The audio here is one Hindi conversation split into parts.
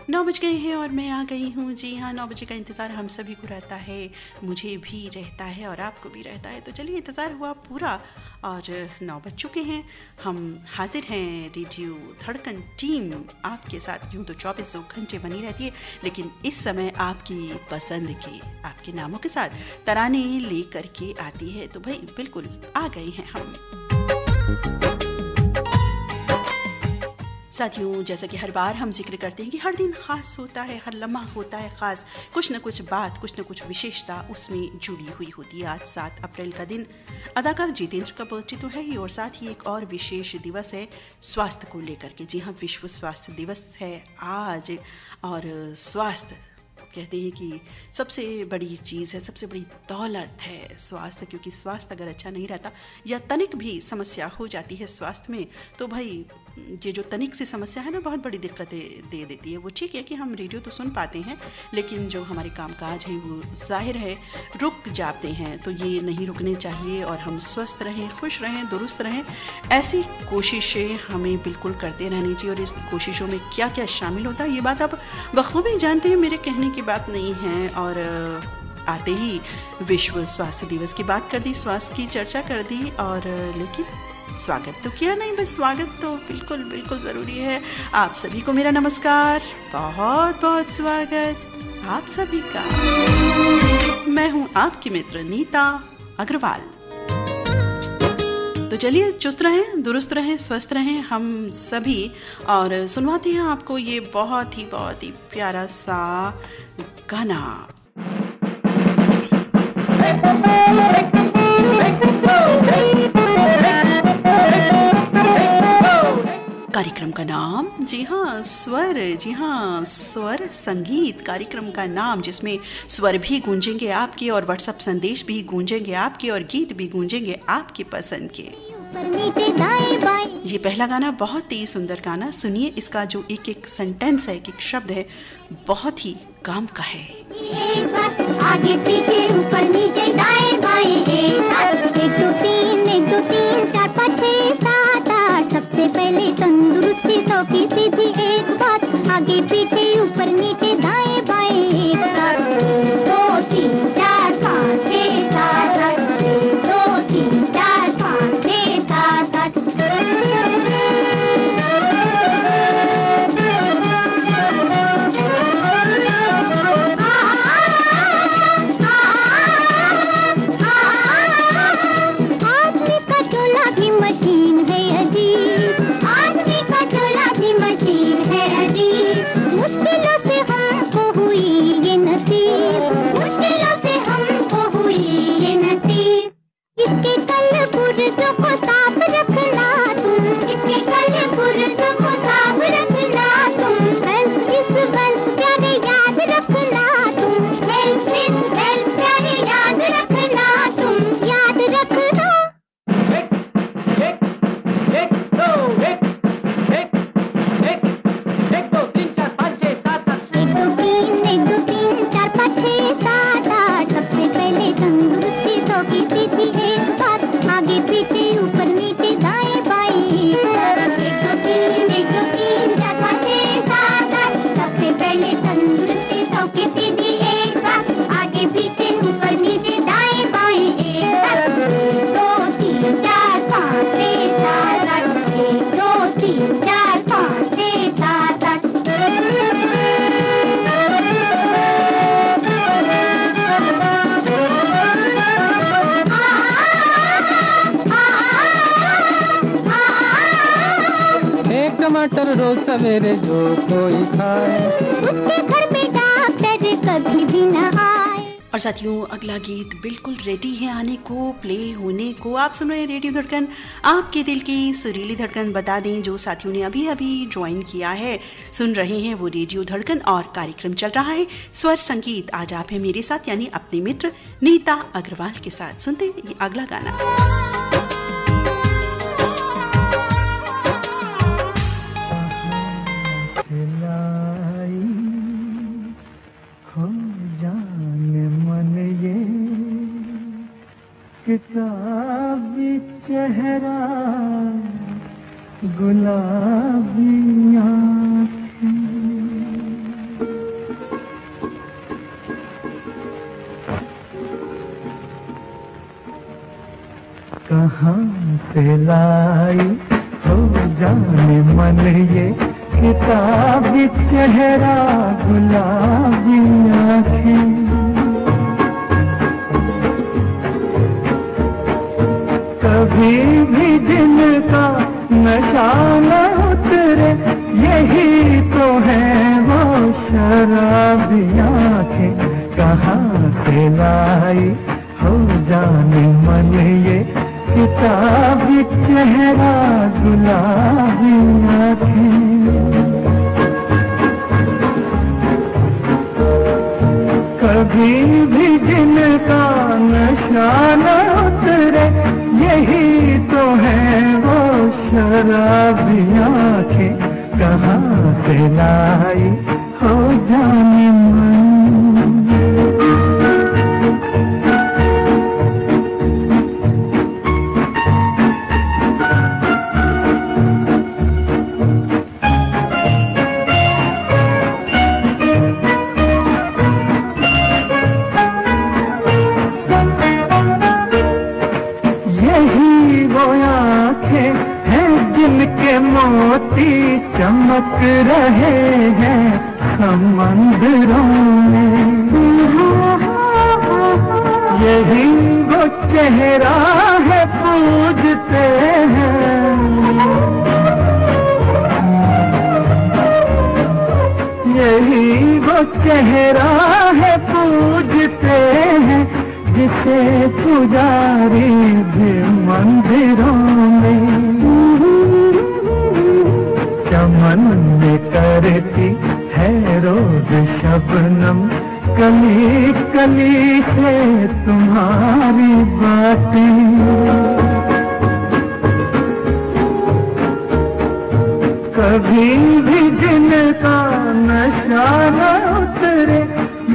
9 बज गए हैं और मैं आ गई हूँ। जी हाँ, 9 बजे का इंतज़ार हम सभी को रहता है, मुझे भी रहता है और आपको भी रहता है। तो चलिए, इंतज़ार हुआ पूरा और 9 बज चुके हैं। हम हाजिर हैं, रेडियो धड़कन टीम आपके साथ यूँ तो 24 घंटे बनी रहती है, लेकिन इस समय आपकी पसंद के, आपके नामों के साथ तराने ले करके आती है। तो भाई बिल्कुल आ गए हैं हम। साथियों, जैसा कि हर बार हम जिक्र करते हैं कि हर दिन ख़ास होता है, हर लम्हा होता है ख़ास, कुछ न कुछ बात, कुछ न कुछ विशेषता उसमें जुड़ी हुई होती है। आज 7 अप्रैल का दिन अदाकार जितेंद्र का बर्थडे तो है ही, और साथ ही एक और विशेष दिवस है स्वास्थ्य को लेकर के। जी हाँ, विश्व स्वास्थ्य दिवस है आज। और स्वास्थ्य कहते हैं कि सबसे बड़ी चीज़ है, सबसे बड़ी दौलत है स्वास्थ्य, क्योंकि स्वास्थ्य अगर अच्छा नहीं रहता या तनिक भी समस्या हो जाती है स्वास्थ्य में, तो भाई ये जो तनिक सी समस्या है ना, बहुत बड़ी दिक्कतें दे देती है। वो ठीक है कि हम रेडियो तो सुन पाते हैं, लेकिन जो हमारे कामकाज हैं वो जाहिर है रुक जाते हैं। तो ये नहीं रुकने चाहिए और हम स्वस्थ रहें, खुश रहें, दुरुस्त रहें, ऐसी कोशिशें हमें बिल्कुल करते रहनी चाहिए। और इस कोशिशों में क्या क्या शामिल होता है ये बात आप बखूबी जानते हैं, मेरे कहने की बात नहीं है। और आते ही विश्व स्वास्थ्य दिवस की बात कर दी, स्वास्थ्य की चर्चा कर दी, और लेकिन स्वागत तो किया नहीं, बस स्वागत तो बिल्कुल बिल्कुल ज़रूरी है। आप सभी को मेरा नमस्कार, बहुत बहुत स्वागत आप सभी का। मैं हूँ आपकी मित्र नीता अग्रवाल। तो चलिए, चुस्त रहें, दुरुस्त रहें, स्वस्थ रहें हम सभी, और सुनवाते हैं आपको ये बहुत ही प्यारा सा गाना। कार्यक्रम का नाम जी हाँ स्वर, जी हाँ स्वर संगीत कार्यक्रम का नाम, जिसमें स्वर भी गूंजेंगे आपके और व्हाट्सएप संदेश भी गूंजेंगे आपके और गीत भी गूंजेंगे आपकी पसंद के। ये पहला गाना बहुत ही सुंदर गाना, सुनिए इसका जो एक एक सेंटेंस है, एक एक शब्द है, बहुत ही काम का है। आगे पीछे ऊपर नीचे दाएं बाएं, 1 2 3 1 2 3 4 5 6 7 8। सबसे पहले तंदुरुस्ती 100 की सीधी एक बात, आगे पीछे ऊपर नीचे दाएं बाएं, 1 2 3 4 5 6 7 8 2 3 4 5 6 7 8। टमाटर रोज सवेरे जो कोई खाए, उसके घर में डॉक्टर कभी भी न आए। और साथियों, अगला गीत बिल्कुल रेडी है आने को, प्ले होने को। आप सुन रहे हैं रेडियो धड़कन, आपके दिल की सुरीली धड़कन। बता दें, जो साथियों ने अभी अभी ज्वाइन किया है, सुन रहे हैं वो रेडियो धड़कन और कार्यक्रम चल रहा है स्वर संगीत। आज आप हैं मेरे साथ, यानी अपने मित्र नीता अग्रवाल के साथ। सुनते हैं ये अगला गाना। किताबी चेहरा गुलाबी आँखें कहाँ से लाई हो जाने मन ये किताबी चेहरा गुलाबी आँखें। कभी भी जिनका नशा न उतरे यही तो है वो शराबी आँखें। कहाँ से लाई हो जाने मन ये किताबी चेहरा गुलाबी आँखें। कभी भी जिनका नशा न उतरे यही तो है वो शराबी आँखें। कहाँ से लाई हो जाने मन। मोती चमक रहे हैं समंदरों में। यही वो चेहरा है पूजते हैं। यही वो चेहरा है पूजते हैं जिसे पुजारी भी मंदिरों में। चमन में करती है रोज शबनम कली कली से तुम्हारी बातें। कभी भी जिनका नशा न उतरे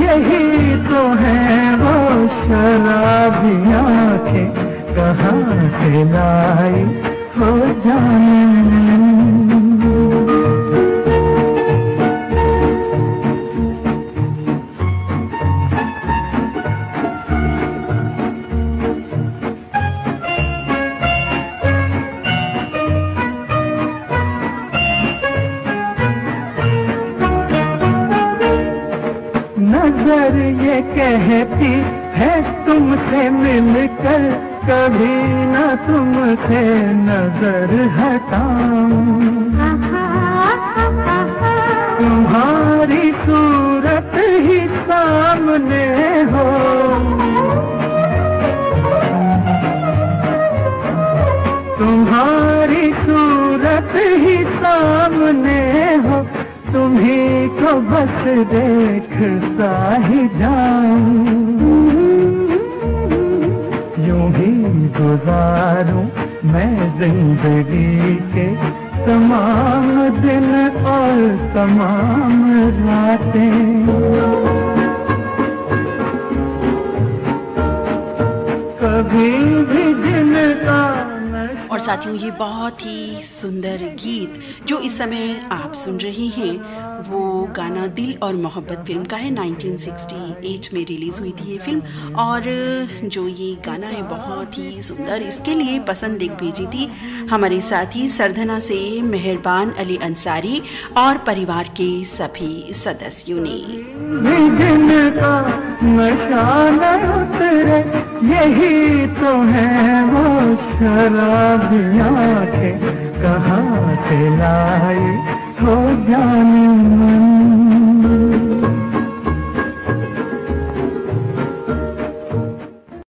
यही तो है वो शराबी आँखें। कहाँ से लाई हो जाने। नजर ये कहती है तुमसे मिलकर कभी न तुमसे नजर हटाऊं। तुम्हारी सूरत ही सामने हो। तुम्हारी सूरत ही सामने हो। तुम्हीं को बस देखता ही जाऊं। यूं ही गुजारूं मैं जिंदगी के तमाम दिन और तमाम रातें। कभी भी जिनका। और साथियों, ये बहुत ही सुंदर गीत जो इस समय आप सुन रही हैं वो गाना दिल और मोहब्बत फिल्म का है। 1968 में रिलीज़ हुई थी ये फिल्म और जो ये गाना है बहुत ही सुंदर, इसके लिए पसंद एक भेजी थी हमारे साथी सरधना से मेहरबान अली अंसारी और परिवार के सभी सदस्यों ने। यही तो है वो शराबी आँखें। कहाँ से लाई हो जाने मन।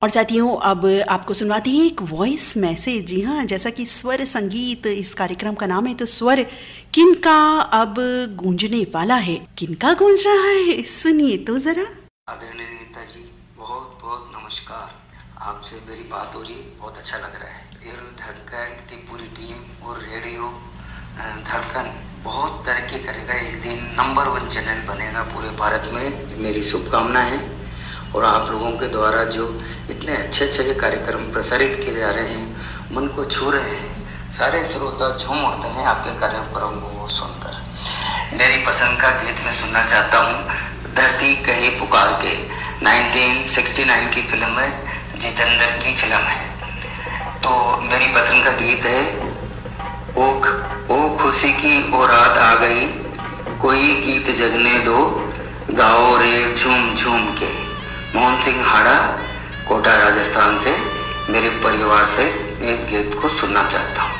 और साथियों, अब आपको सुनवाते हैं एक वॉइस मैसेज। जी हाँ, जैसा कि स्वर संगीत इस कार्यक्रम का नाम है, तो स्वर किनका अब गूंजने वाला है, किनका गूंज रहा है, सुनिए तो जरा। आदरणीय नेताजी, बहुत बहुत नमस्कार। आपसे मेरी बात हो रही है, बहुत अच्छा लग रहा है। रेडियो धड़कन की पूरी टीम और रेडियो धड़कन बहुत तरक्की करेगा, एक दिन नंबर 1 चैनल बनेगा पूरे भारत में, मेरी शुभकामनाएं हैं। और आप लोगों के द्वारा जो इतने अच्छे अच्छे कार्यक्रम प्रसारित किए जा रहे हैं, मन को छू रहे हैं, सारे श्रोता झूम उठते हैं आपके कार्यक्रम को सुनकर। मेरी पसंद का गीत मैं सुनना चाहता हूँ, धरती कहे पुकार के, 1969 की फिल्म है, जितेंद्र की फिल्म है। तो मेरी पसंद का गीत है ओ खुशी की ओ रात आ गई, कोई गीत जगने दो, गाओ रे झूम झूम के। मोहन सिंह हाड़ा, कोटा राजस्थान से मेरे परिवार से इस गीत को सुनना चाहता हूँ।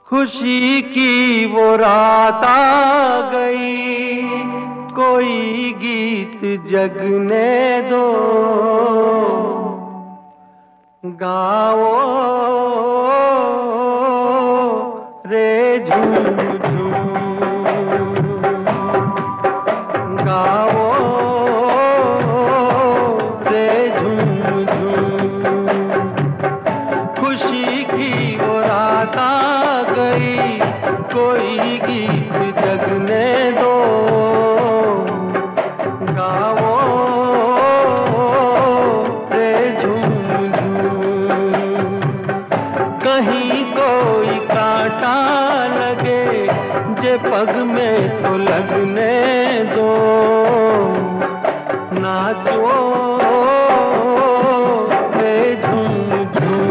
खुशी की वो रात आ गई, कोई गीत जगने दो, गाओ रे झूम झूम, गाओ रे झूम झूम। खुशी की वो रात आ गई, कोई गीत जगने दो, गाओ रे झूम झूम। कहीं कोई कांटा लगे जे पग में तो लगने दो, नाचो रे झूम झूम।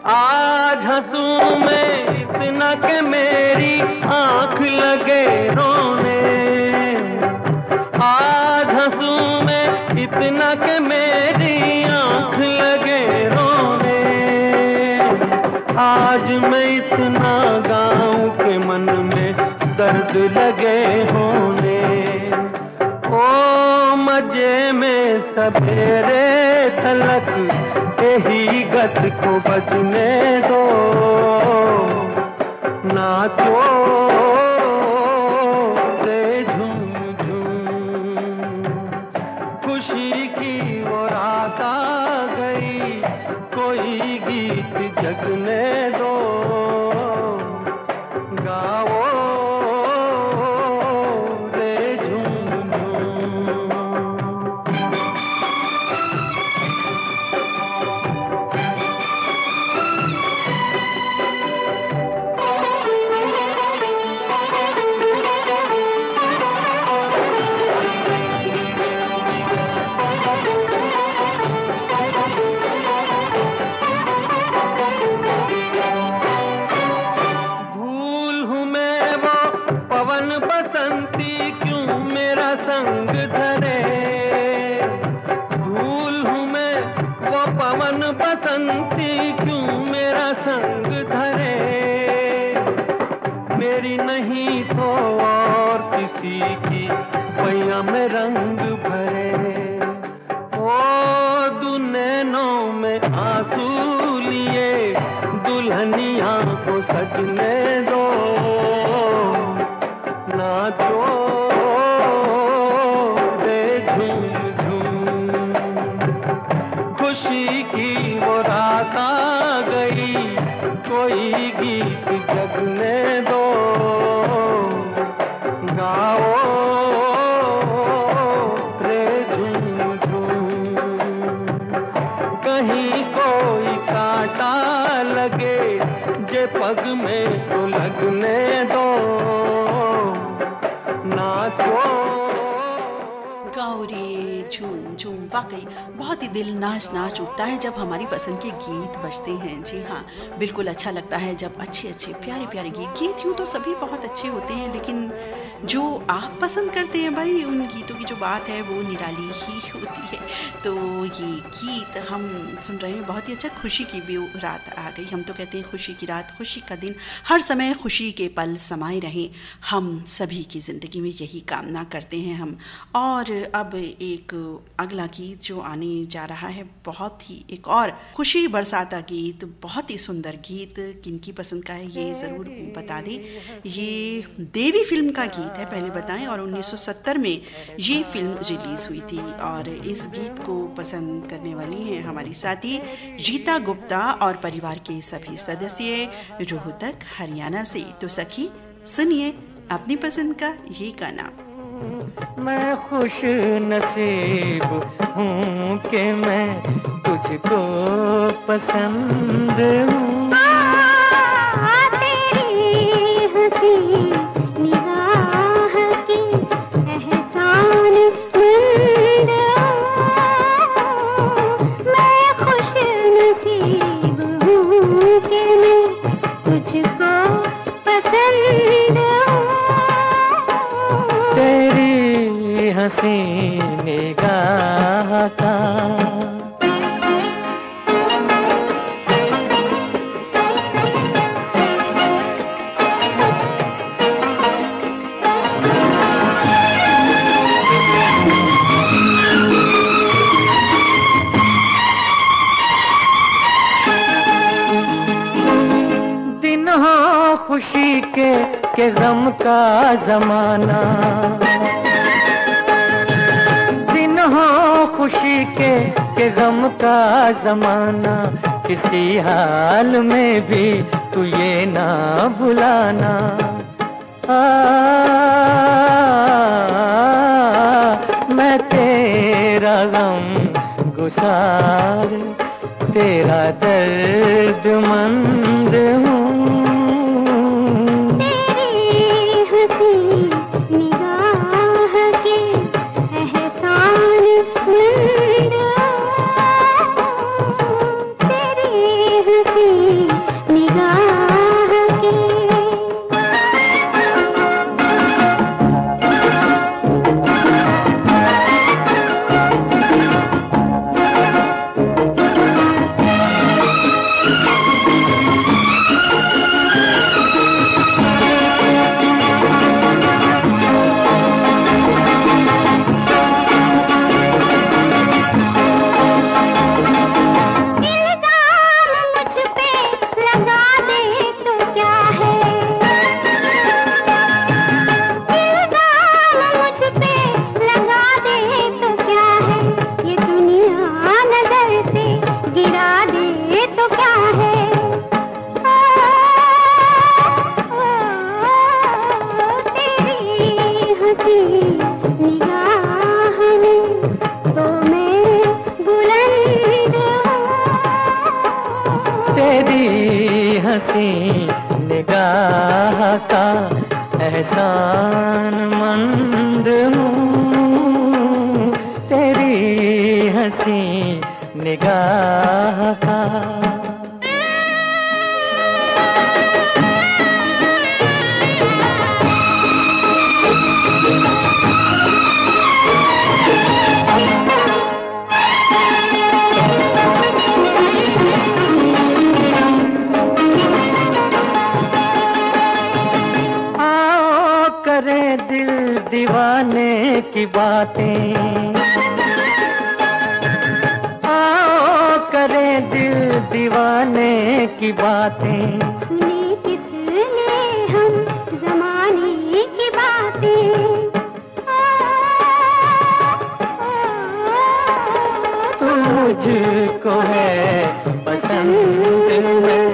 आज हंसूं मैं इतना कि मेरी आंख लगे रोने, आज हंसूं मैं इतना कि मेरी आंख लगे रोने। आज मैं इतना गाऊं कि मन में दर्द लगे होने। ओ मजे में सवेरे तलक यही गत को बचने दो, नाचो रे झूम झूम। खुशी की वो रात आ गई, कोई गीत जगने दो, गाओ रे झूम झूम। बसंती क्यों मेरा संग धरे, भूल हूँ मैं वो पवन बसंती क्यों मेरा संग धरे। मेरी नहीं तो और किसी की पैया में रंग भरे। ओ दुनैनों में आंसू लिए दुल्हनिया को सजने दो, नाचो रे झूम झूम। खुशी की वो रात आ गई, कोई गीत जगने दो, गाओ रे झूम झूम। कहीं कोई कांटा लगे जे पग में तो लगने दो, नाचो गौरी झूम झूम, वाकई बहुत ही दिल नाच नाच उठता है जब हमारी पसंद के गीत बजते हैं। जी हाँ, बिल्कुल अच्छा लगता है जब अच्छे अच्छे प्यारे प्यारे गीत यूँ तो सभी बहुत अच्छे होते हैं, लेकिन जो आप पसंद करते हैं भाई, उन गीतों की जो बात है वो निराली ही होती है। तो ये गीत हम सुन रहे हैं, बहुत ही अच्छा। खुशी की भी रात आ गई, हम तो कहते हैं खुशी की रात, खुशी का दिन, हर समय खुशी के पल समाये रहें, हम सभी की ज़िंदगी में यही कामना करते हैं हम। और अब एक अगला गीत जो आने जा रहा है, बहुत ही एक और खुशी बरसाता गीत, बहुत ही सुंदर गीत। किनकी पसंद का है ये ज़रूर बता दें। ये देवी फिल्म का गीत है, पहले बताएं, और 1970 में ये फिल्म रिलीज़ हुई थी। और इस गीत को पसंद करने वाली हैं हमारी साथी रीता गुप्ता और परिवार के सभी सदस्य रोहतक हरियाणा से। तो सखी सुनिए अपनी पसंद का ये गाना। मैं खुश नसीब हूँ कि मैं तुझको पसंद हूँ। तेरी हंसी निगाह की एहसान मंद मैं खुश नसीब हूँ कि मैं तुझको पसंद तेरी हंसी निगाह का दिन हो खुशी के गम का जमाना, दिन हो खुशी के गम का जमाना, किसी हाल में भी तू ये ना भुलाना। मैं तेरा गम गुसार, तेरा दर्द मंद हूँ। निगाह के एहसान मंद तेरी हंसी निगाह के। निगाह का एहसान मंद हूँ, तेरी हंसी निगाह का। दीवाने की बातें, आओ करें दिल दीवाने की बातें। सुने किसने हम जमाने की बातें, तू मुझको है पसंद, मैं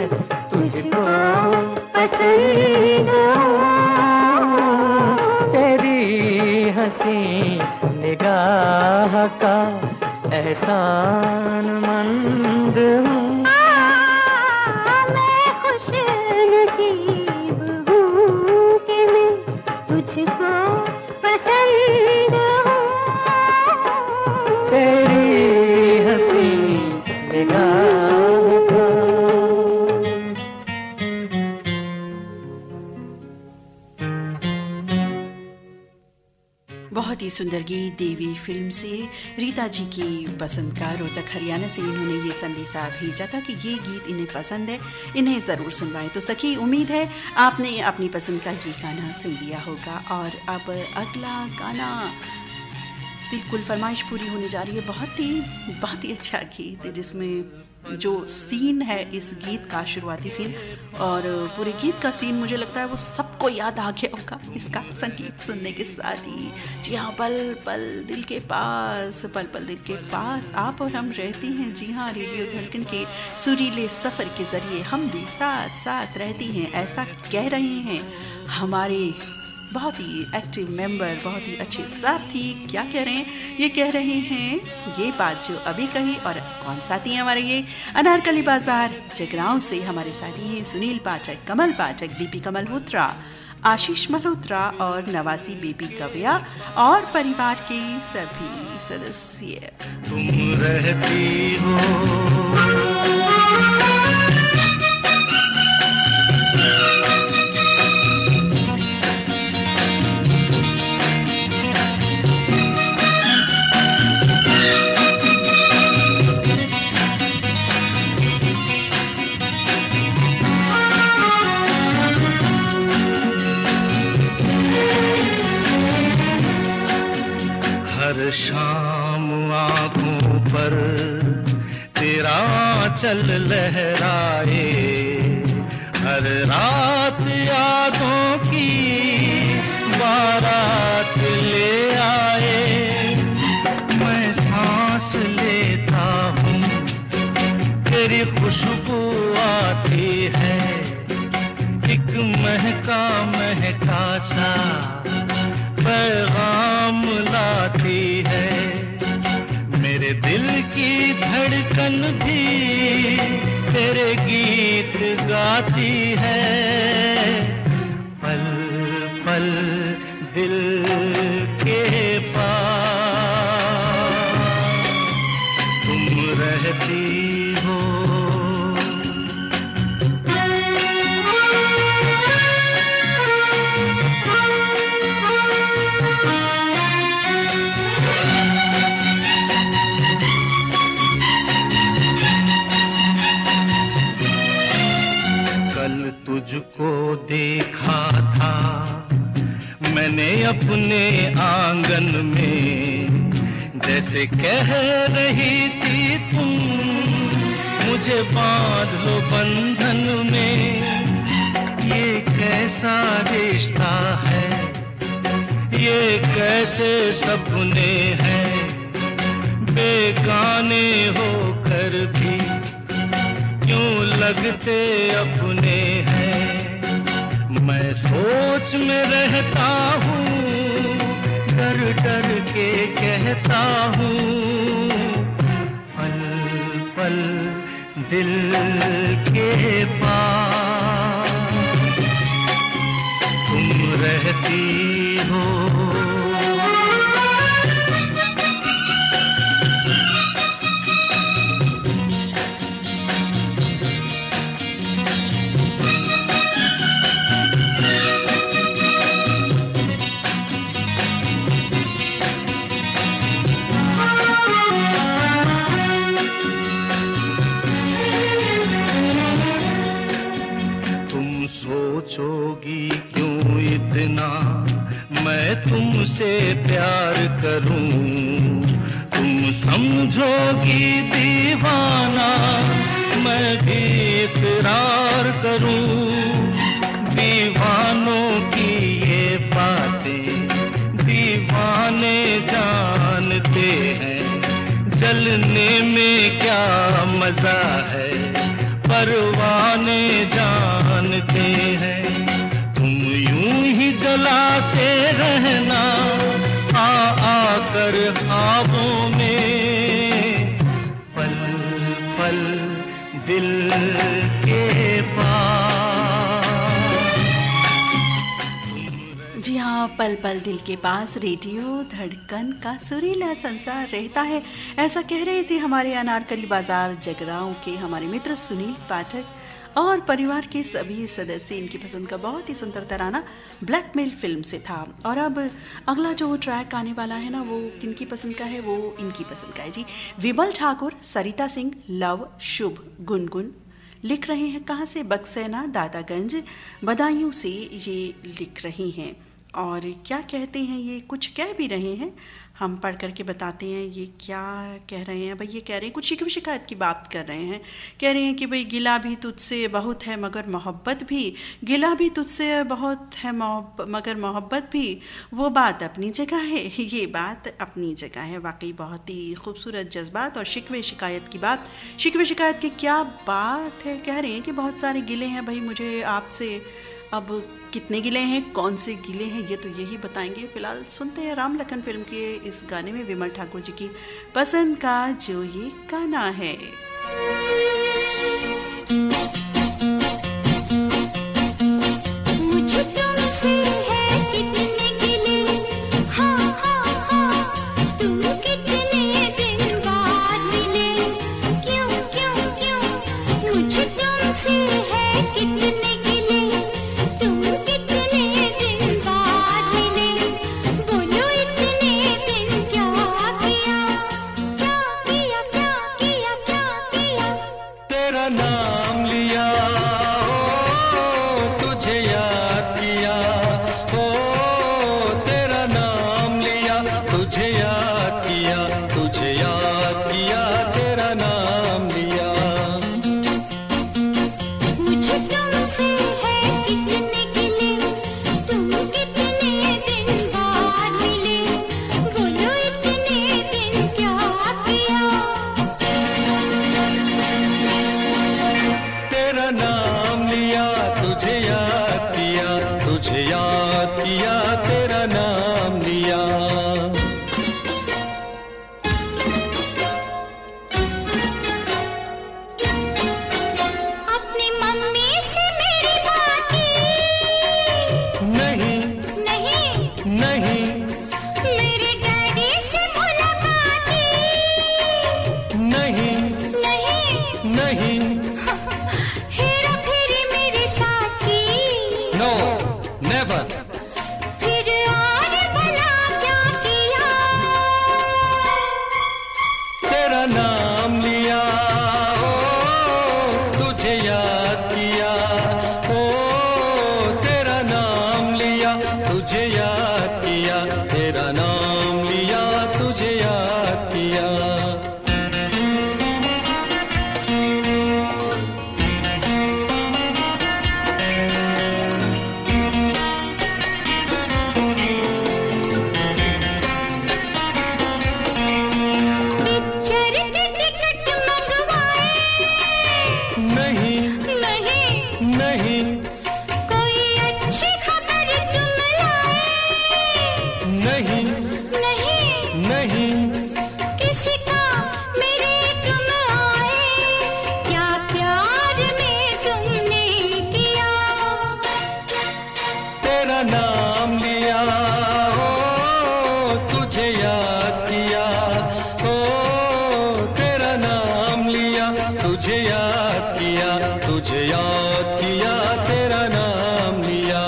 तुझको पसंद। हंसी निगाह का एहसान मंद हूँ। मैं खुश नसीब हूँ कि मैं तुझको पसंद हूँ। बहुत ही सुंदर गीत देवी फिल्म से रीता जी की पसंद का रोहतक हरियाणा से इन्होंने ये संदेशा भेजा था कि ये गीत इन्हें पसंद है, इन्हें ज़रूर सुनवाएं। तो सखी, उम्मीद है आपने अपनी पसंद का ये गाना सुन लिया होगा। और अब अगला गाना, बिल्कुल फरमाइश पूरी होने जा रही है। बहुत ही अच्छा गीत जिसमें जो सीन है इस गीत का, शुरुआती सीन और पूरे गीत का सीन, मुझे लगता है वो सबको याद आ गया होगा इसका संगीत सुनने के साथ ही। जी हाँ, पल पल दिल के पास, पल पल दिल के पास आप और हम रहते हैं। जी हाँ, रेडियो धड़कन के सुरीले सफ़र के ज़रिए हम भी साथ साथ रहती हैं, ऐसा कह रहे हैं हमारे बहुत ही एक्टिव मेंबर, बहुत ही अच्छे साथी। क्या कह रहे हैं? ये कह रहे हैं ये बात जो अभी कही। और कौन साथी हैं हमारे? ये अनारकली बाजार जगरांव से हमारे साथी हैं सुनील पाठक, कमल पाठक, दीपिका मल्होत्रा, आशीष मल्होत्रा और नवासी बेबी कव्या और परिवार के सभी सदस्य। तुम रहती हो शाम आँखों पर तेरा चल लहराए, हर रात यादों की बारात ले आए। मैं सांस लेता हूँ, तेरी खुशबू आती है, एक महका महका सा पैगाम लाती है। मेरे दिल की धड़कन भी तेरे गीत गाती है। पल पल दिल के पास तुम रहती हो। तुझको देखा था मैंने अपने आंगन में, जैसे कह रही थी तुम मुझे बांध लो बंधन में। ये कैसा रिश्ता है, ये कैसे सपने हैं, बेगाने होकर भी क्यों लगते अपने हैं। मैं सोच में रहता हूँ, डर डर के कहता हूँ, पल पल दिल के पास तुम रहती हो। सोचोगी क्यों इतना मैं तुमसे प्यार करूं, तुम समझोगी दीवाना मैं भी इकरार करूं। दीवानों की ये बातें दीवाने जानते हैं, जलने में क्या मजा है परवाने जानते हैं। तुम यूं ही जलाते रहना आ आकर ख्वाबों में, पल पल दिल के पास। जी हाँ, पल पल दिल के पास रेडियो धड़कन का सुरीला संसार रहता है, ऐसा कह रहे थे हमारे अनारकली बाजार जगरांव के हमारे मित्र सुनील पाठक और परिवार के सभी सदस्य। इनकी पसंद का बहुत ही सुंदर तराना ब्लैकमेल फिल्म से था। और अब अगला जो ट्रैक आने वाला है ना, वो किनकी पसंद का है? वो इनकी पसंद का है जी। विमल ठाकुर, सरिता सिंह, लव, शुभ, गुनगुन लिख रहे हैं। कहाँ से? बक्सैना दादागंज बदायूं से ये लिख रही हैं। और क्या कहते हैं ये? कुछ कह भी रहे हैं, हम पढ़ करके बताते हैं ये क्या कह रहे हैं। भाई ये कह रहे हैं, कुछ शिकवे शिकायत की बात कर रहे हैं। कह रहे हैं कि भाई गिला भी तुझसे बहुत है मगर मोहब्बत भी, गिला भी तुझसे बहुत है मगर मोहब्बत भी, वो बात अपनी जगह है, ये बात अपनी जगह है। वाकई बहुत ही खूबसूरत जज्बात और शिकवे शिकायत की बात। शिकवे शिकायत की क्या बात है? कह रहे हैं कि बहुत सारे गिले हैं भाई मुझे आपसे। अब कितने गिले हैं, कौन से गिले हैं, ये तो यही बताएंगे। फिलहाल सुनते हैं राम लखन फिल्म के इस गाने में विमल ठाकुर जी की पसंद का जो ये गाना है। मुझे तुमसे है कितने गिले, हाँ हाँ हाँ, तुम कितने दिन बाद मिले, क्यों क्यों क्यों, मुझे तुमसे है कितने गिले, तुम कितने दिन बाद मिले, बोलो इतने दिन क्या किया, क्या किया क्या किया क्या किया। तेरा नाम लिया, तुझे याद किया, ओ तेरा नाम लिया, तुझे याद किया, तुझे याद किया, तेरा नाम लिया। मुझे तुमसे है कितने गिले, तुम कितने दिन बाद मिले, बोलो इतने दिन क्या किया। तेरा नाम लिया, तुझे याद किया, तुझे याद किया, तेरा नाम लिया। अपनी मम्मी से मेरी बात की, नहीं नहीं नहीं मेरे डैडी से मुलाकात की, नहीं नहीं नहीं, हेरा फेरी मेरे साथ की, नो नेवर। फिर और भला क्या किया। तेरा नाम लिया, ओ तुझे याद किया, ओ तेरा नाम लिया, तुझे याद किया, तेरा नाम लिया, तुझे याद किया। पिक्चर के टिकट मंगवाए, नहीं नहीं नहीं कोई अच्छी खबर तुम लाए, नहीं नहीं नहीं, किसी का मेरे तुम आए, क्या प्यार में तुमने किया। तेरा नाम लिया, ओ तुझे याद किया, ओ तेरा नाम लिया, तुझे याद किया, तुझे याद किया, तेरा नाम लिया।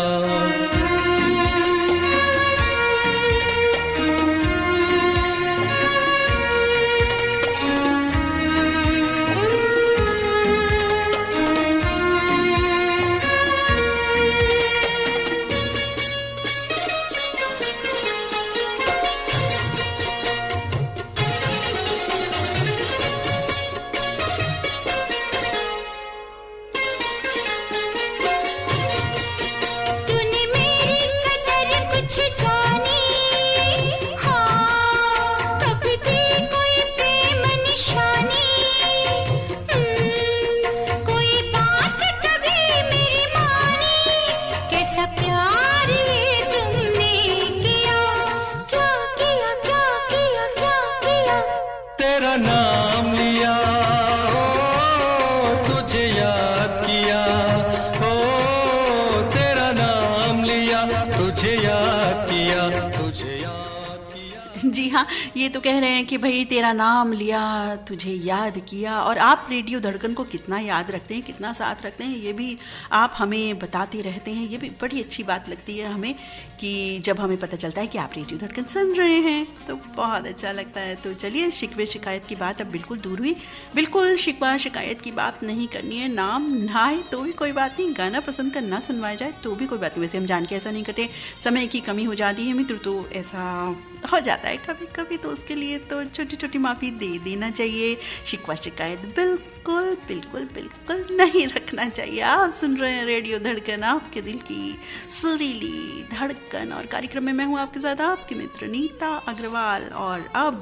जी हाँ, ये तो कह रहे हैं कि भाई तेरा नाम लिया, तुझे याद किया, और आप रेडियो धड़कन को कितना याद रखते हैं, कितना साथ रखते हैं, ये भी आप हमें बताते रहते हैं। ये भी बड़ी अच्छी बात लगती है हमें कि जब हमें पता चलता है कि आप रेडियो धड़कन सुन रहे हैं तो बहुत अच्छा लगता है। तो चलिए, शिकवे शिकायत की बात अब बिल्कुल दूर हुई। बिल्कुल शिकवा शिकायत की बात नहीं करनी है। नाम ना आए तो भी कोई बात नहीं, गाना पसंद कर ना सुनवाया जाए तो भी कोई बात नहीं। वैसे हम जान के ऐसा नहीं करते, समय की कमी हो जाती है मित्र, तो ऐसा हो जाता है कभी कभी, तो उसके लिए तो छोटी छोटी माफ़ी दे देना चाहिए। शिकवा शिकायत बिल्कुल बिल्कुल बिल्कुल नहीं रखना चाहिए। आप सुन रहे हैं रेडियो धड़कन, आपके दिल की सुरीली धड़कन, और कार्यक्रम में मैं हूँ आपके साथ आपकी मित्र नीता अग्रवाल। और अब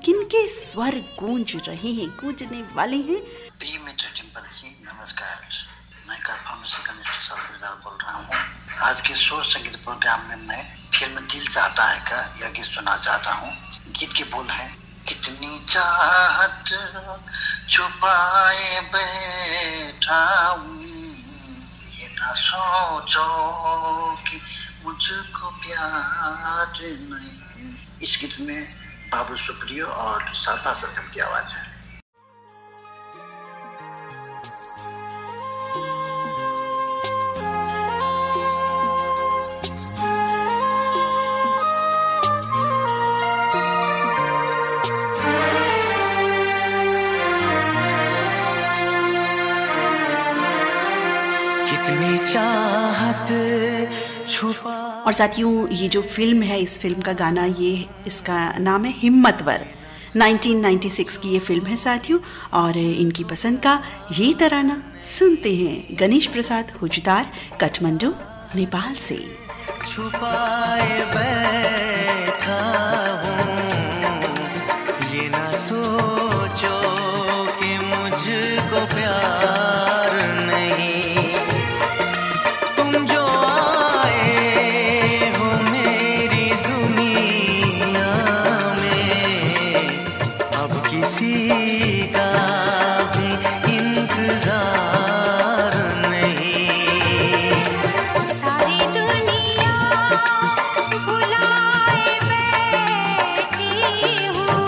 किनके स्वर गूंज रहे हैं, गूंजने वाले हैं। प्रिय मित्र डिम्पल जी, नमस्कार। मैं फार्मेसी का मिस्टर सालदार बोल रहा हूँ। आज के शोर संगीत प्रोग्राम में मैं फिल्म दिल चाहता है का यह गीत सुना चाहता हूँ। गीत के बोल हैं, कितनी चाहत छुपाए बैठा हूँ, ये ना सोचो कि मुझको प्यार नहीं। इस गीत में बाबू सुप्रियो और साता सरगम की आवाज है। और साथियों, ये जो फिल्म है, इस फिल्म का गाना, इसका नाम है हिम्मतवर। 1996 की ये फिल्म है साथियों, और इनकी पसंद का ये तराना सुनते हैं गणेश प्रसाद हुजदार, काठमांडू, नेपाल से। छुपाए बैठा हूँ, ये ना सोचो कि मुझको प्यार नहीं। तुम जो आए हो मेरी दुनिया में, अब किसी का भी इंतजार नहीं। सारी दुनिया भुलाए बैठी हूँ,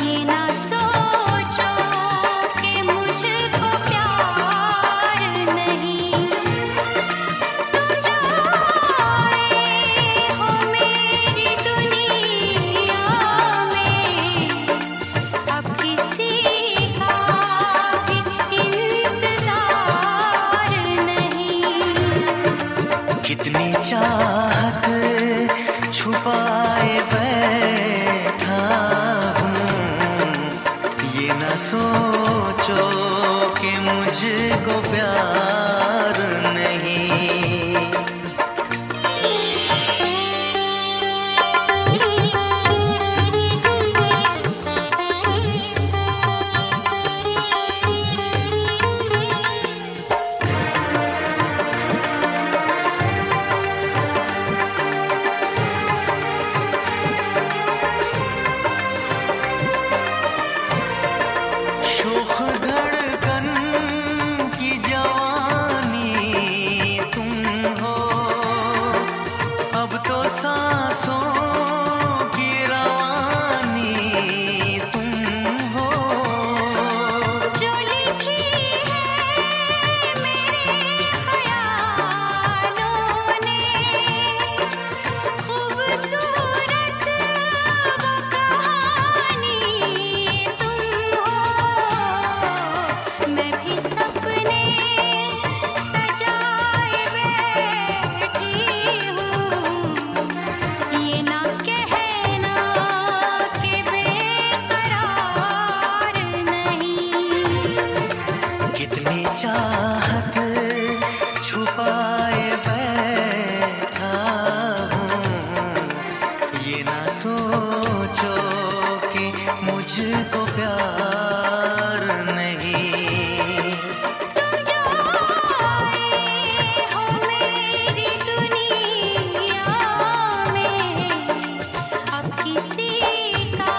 ये ना सोचो कि मुझको प्यार नहीं। तुम जो आए हो मेरी दुनिया में, अब किसी का भी इंतजार नहीं। कितनी चाहत छुपाए बैठा हूँ, ये ना सोचो कि मुझको प्यार नहीं। शोख धड़कन की जवानी तुम हो, अब तो सांसों की रवानी तुम हो। जो लिखी है मेरे ख्यालों ने, खूबसूरत वो कहानी तुम हो। मैं भी सपने सजाए बैठी हूँ, ये ना कहना कि बेकरार नहीं। कितनी चाहत छुपाए बैठा हूँ, ये ना सोचो कि मुझको प्यार नहीं। तुम जो आए हो मेरी दुनिया में, अब किसी का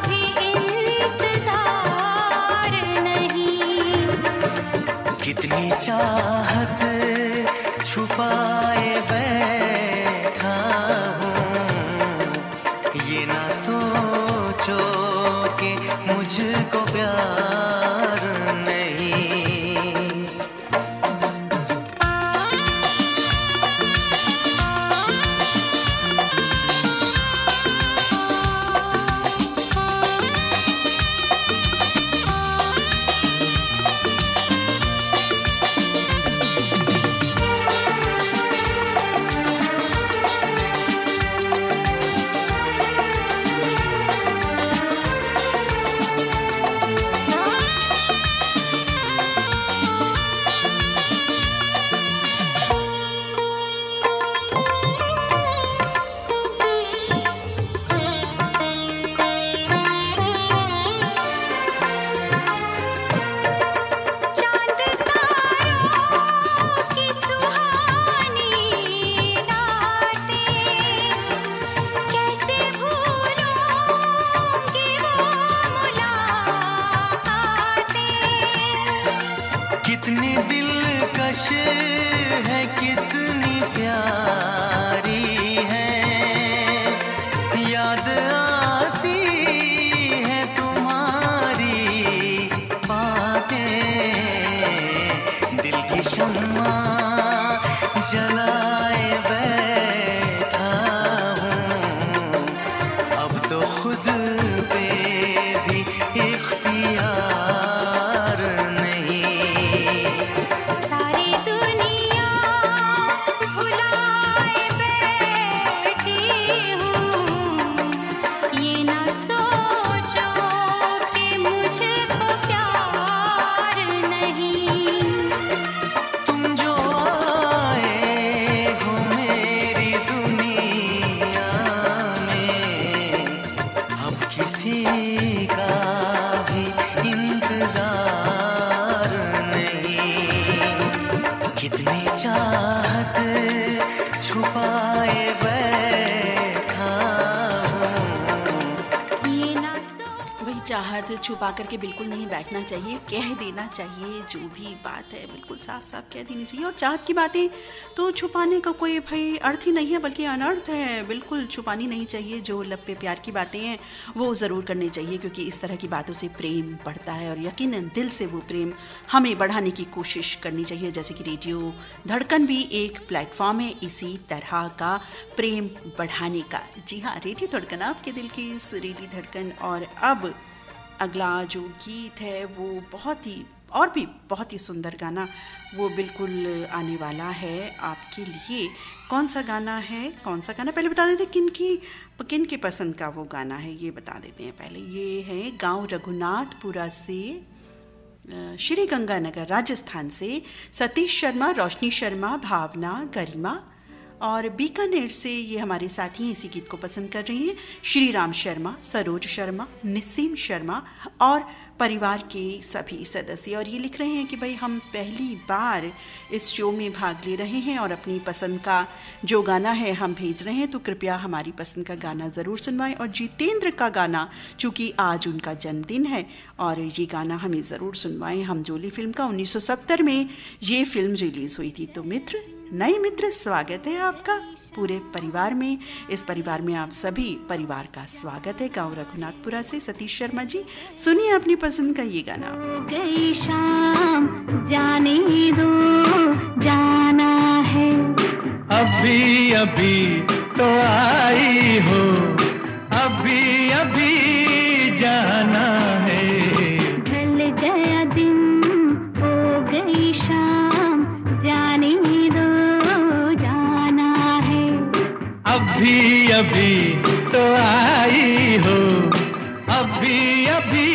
भी इंतजार नहीं। कितनी चाहत छुपाए बैठा मुझको प्यार नहीं। कितनी दिलकश है, कितनी प्यारी है, याद आती है तुम्हारी बातें। दिल की शम्मा जलाए बैठा हूँ, अब तो खुद पे भी इख्तियार नहीं। सारी दुनिया भुलाए बैठी हूँ, ये ना सोचो कि मुझको प्यार नहीं। तुम जो आए हो मेरी दुनिया में, अब किसी का भी इंतजार नहीं। कितनी चाहत छुपाए बैठा हूँ। ये ना सोचो वही चाहत छुपा करके बिल्कुल नहीं बैठना चाहिए, कह देना चाहिए। जो भी बात है बिल्कुल साफ साफ कह देनी चाहिए। और चाहत की बातें तो छुपाने का कोई भाई अर्थ ही नहीं है, बल्कि अनर्थ है। बिल्कुल छुपानी नहीं चाहिए। जो लब पे प्यार की बातें हैं वो ज़रूर करनी चाहिए, क्योंकि इस तरह की बातों से प्रेम बढ़ता है और यकीनन दिल से वो प्रेम हमें बढ़ाने की कोशिश करनी चाहिए। जैसे कि रेडियो धड़कन भी एक प्लेटफॉर्म है इसी तरह का प्रेम बढ़ाने का। जी हाँ, रेडियो धड़कन आपके दिल की सुरीली धड़कन। और अब अगला जो गीत है वो बहुत ही सुंदर गाना वो बिल्कुल आने वाला है आपके लिए। कौन सा गाना है, कौन सा गाना पहले बता देते किन की पसंद का वो गाना है, ये बता देते हैं पहले। ये है गांव रघुनाथपुरा से श्री गंगानगर राजस्थान से सतीश शर्मा, रोशनी शर्मा, भावना, गरिमा और बीकानेर से ये हमारे साथी इसी गीत को पसंद कर रही हैं। श्री राम शर्मा, सरोज शर्मा, निसीम शर्मा और परिवार के सभी सदस्य। और ये लिख रहे हैं कि भाई हम पहली बार इस शो में भाग ले रहे हैं और अपनी पसंद का जो गाना है हम भेज रहे हैं, तो कृपया हमारी पसंद का गाना ज़रूर सुनवाएं। और जितेंद्र का गाना, चूँकि आज उनका जन्मदिन है, और ये गाना हमें ज़रूर सुनवाएं। हम जोली फिल्म का 1970 में ये फिल्म रिलीज़ हुई थी। तो मित्र, नए मित्र, स्वागत है आपका पूरे परिवार में। इस परिवार में आप सभी परिवार का स्वागत है। गांव रघुनाथपुरा से सतीश शर्मा जी, सुनिए अपनी पसंद का ये गाना। गई शाम जाने दो, जाना है। अभी अभी तो आई हो, अभी अभी जाना है। ढल गया दिन, हो गई शाम, जाने दो, जाना है। अभी अभी तो आई हो, अभी अभी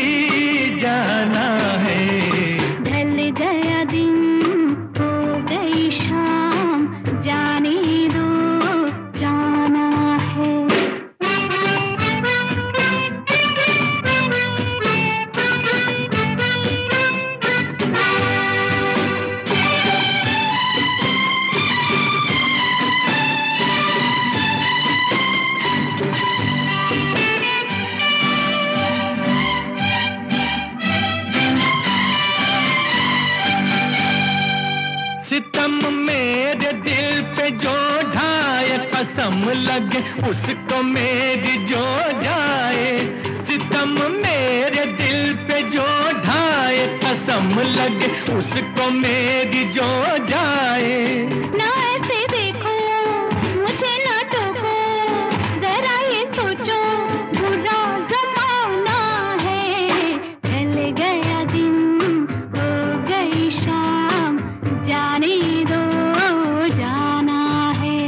जाना है। ढल गया दिन, हो गई शाम, जाने दो, जाना है। सितम मेरे दिल पे जो ढाए, कसम लगे उसको मेरी जो जाए। सितम मेरे दिल पे काम लगे उसको मेरी जो जाए। ना ऐसे देखो मुझे ना टोको, जरा ये सोचो बुरा जमाना है। ढल गया दिन हो गई शाम, जाने दो जाना है।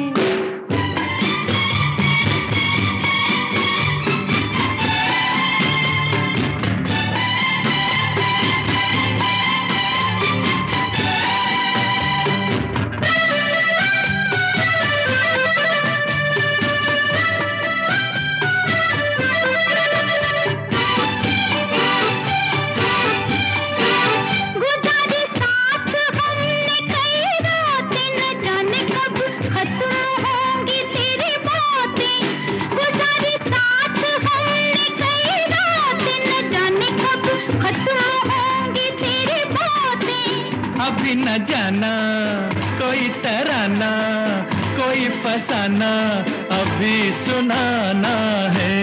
अभी न जाना कोई तराना, कोई फसाना अभी सुनाना है।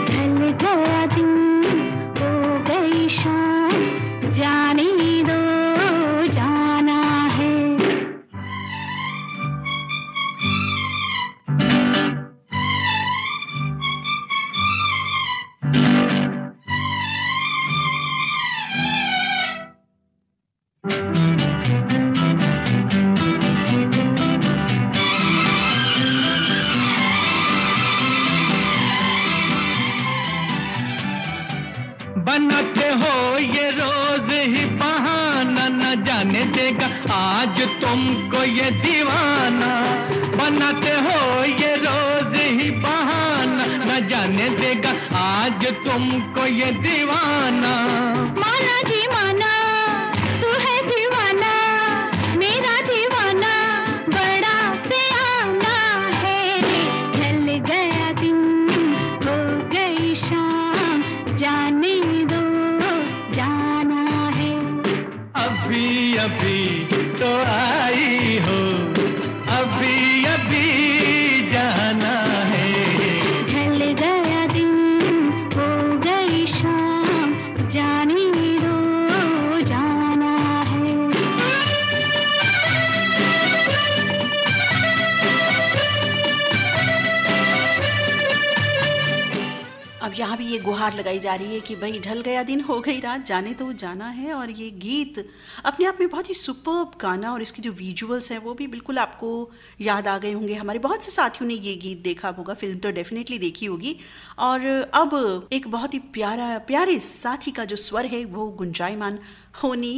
ढल गया दिन हो गई शाम, जाने दो जाना है। बनाते हो ये रोज ही बहाना, न जाने देगा आज तुमको ये दीवाना। बनाते हो ये रोज ही बहाना, न जाने देगा आज तुमको ये दीवाना। माना जी माना, तू है दीवाना, मेरा दीवाना बड़ा सियाना है। ढल गया दिन हो गई शाम, जाने दो जाना है। अभी अभी तो आई हो, अभी अभी जाना है। ढल गया दिन हो गई शाम, जाने दो जाना है। अब यहाँ भी ये गुहार लगाई जा रही है कि भाई ढल गया दिन हो गई रात, जाने तो जाना है। और ये गीत अपने आप में बहुत ही सुपर्ब गाना, और इसके जो विजुअल्स हैं वो भी बिल्कुल आपको याद आ गए होंगे। हमारे बहुत से साथियों ने ये गीत देखा होगा, फिल्म तो डेफिनेटली देखी होगी। और अब एक बहुत ही प्यारे साथी का जो स्वर है वो गुंजायमान होने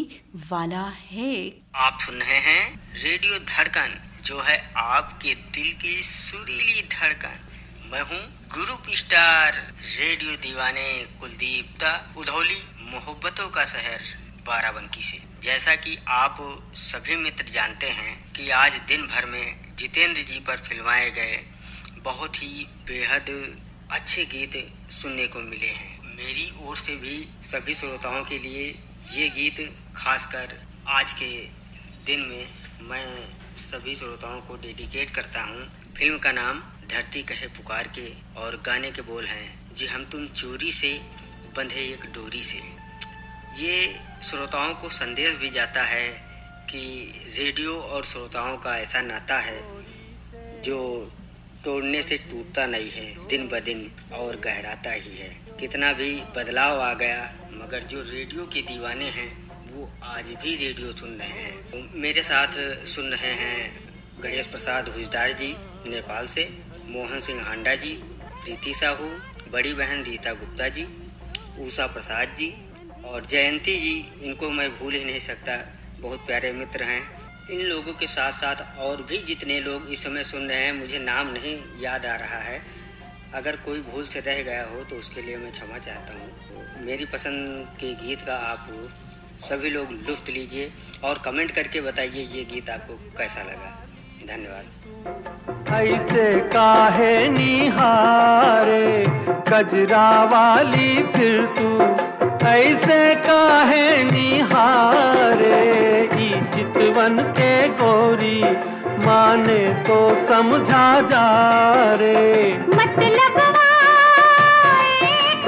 वाला है। आप सुन रहे हैं रेडियो धड़कन, जो है आपके दिल की सुरीली धड़कन। मैं हूँ ग्रुप स्टार रेडियो दीवाने कुलदीप उधौली, मोहब्बतों का शहर बाराबंकी से। जैसा कि आप सभी मित्र जानते हैं कि आज दिन भर में जितेंद्र जी पर फिल्माए गए बहुत ही बेहद अच्छे गीत सुनने को मिले हैं। मेरी ओर से भी सभी श्रोताओं के लिए ये गीत खासकर आज के दिन में मैं सभी श्रोताओं को डेडिकेट करता हूँ। फिल्म का नाम धरती कहे पुकार के, और गाने के बोल हैं जी हम तुम चोरी से बंधे एक डोरी से। ये श्रोताओं को संदेश भी जाता है कि रेडियो और श्रोताओं का ऐसा नाता है जो तोड़ने से टूटता नहीं है, दिन ब दिन और गहराता ही है। कितना भी बदलाव आ गया मगर जो रेडियो के दीवाने हैं वो आज भी रेडियो सुन रहे हैं। मेरे साथ सुन रहे हैं गणेश प्रसाद हुजदार जी नेपाल से, मोहन सिंह हांडा जी, प्रीति साहू, बड़ी बहन रीता गुप्ता जी, उषा प्रसाद जी और जयंती जी। इनको मैं भूल ही नहीं सकता, बहुत प्यारे मित्र हैं। इन लोगों के साथ साथ और भी जितने लोग इस समय सुन रहे हैं, मुझे नाम नहीं याद आ रहा है। अगर कोई भूल से रह गया हो तो उसके लिए मैं क्षमा चाहता हूँ। तो मेरी पसंद के गीत का आप सभी लोग लुत्फ लीजिए और कमेंट करके बताइए ये गीत आपको कैसा लगा। धन्यवाद। ऐसे काहे निहारे कजरा वाली फिर तू, ऐसे काहे निहारे ई चितवन के गोरी, माने तो समझा जा रे। मतलब एक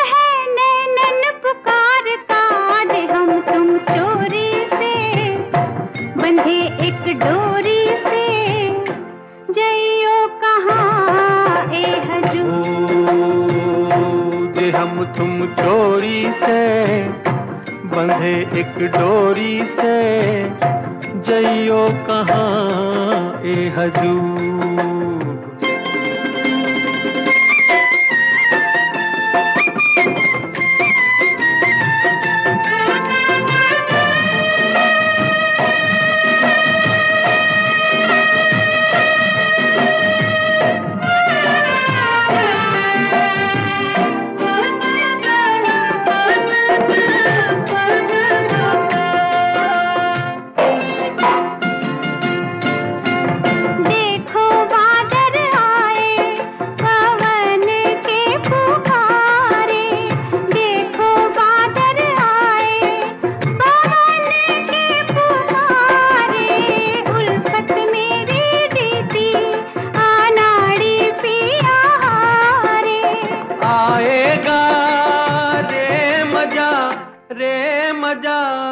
है नैनन पुकारता चोरी से, बंधे एक डोरी से, जइयो कहाँ ए हजूर।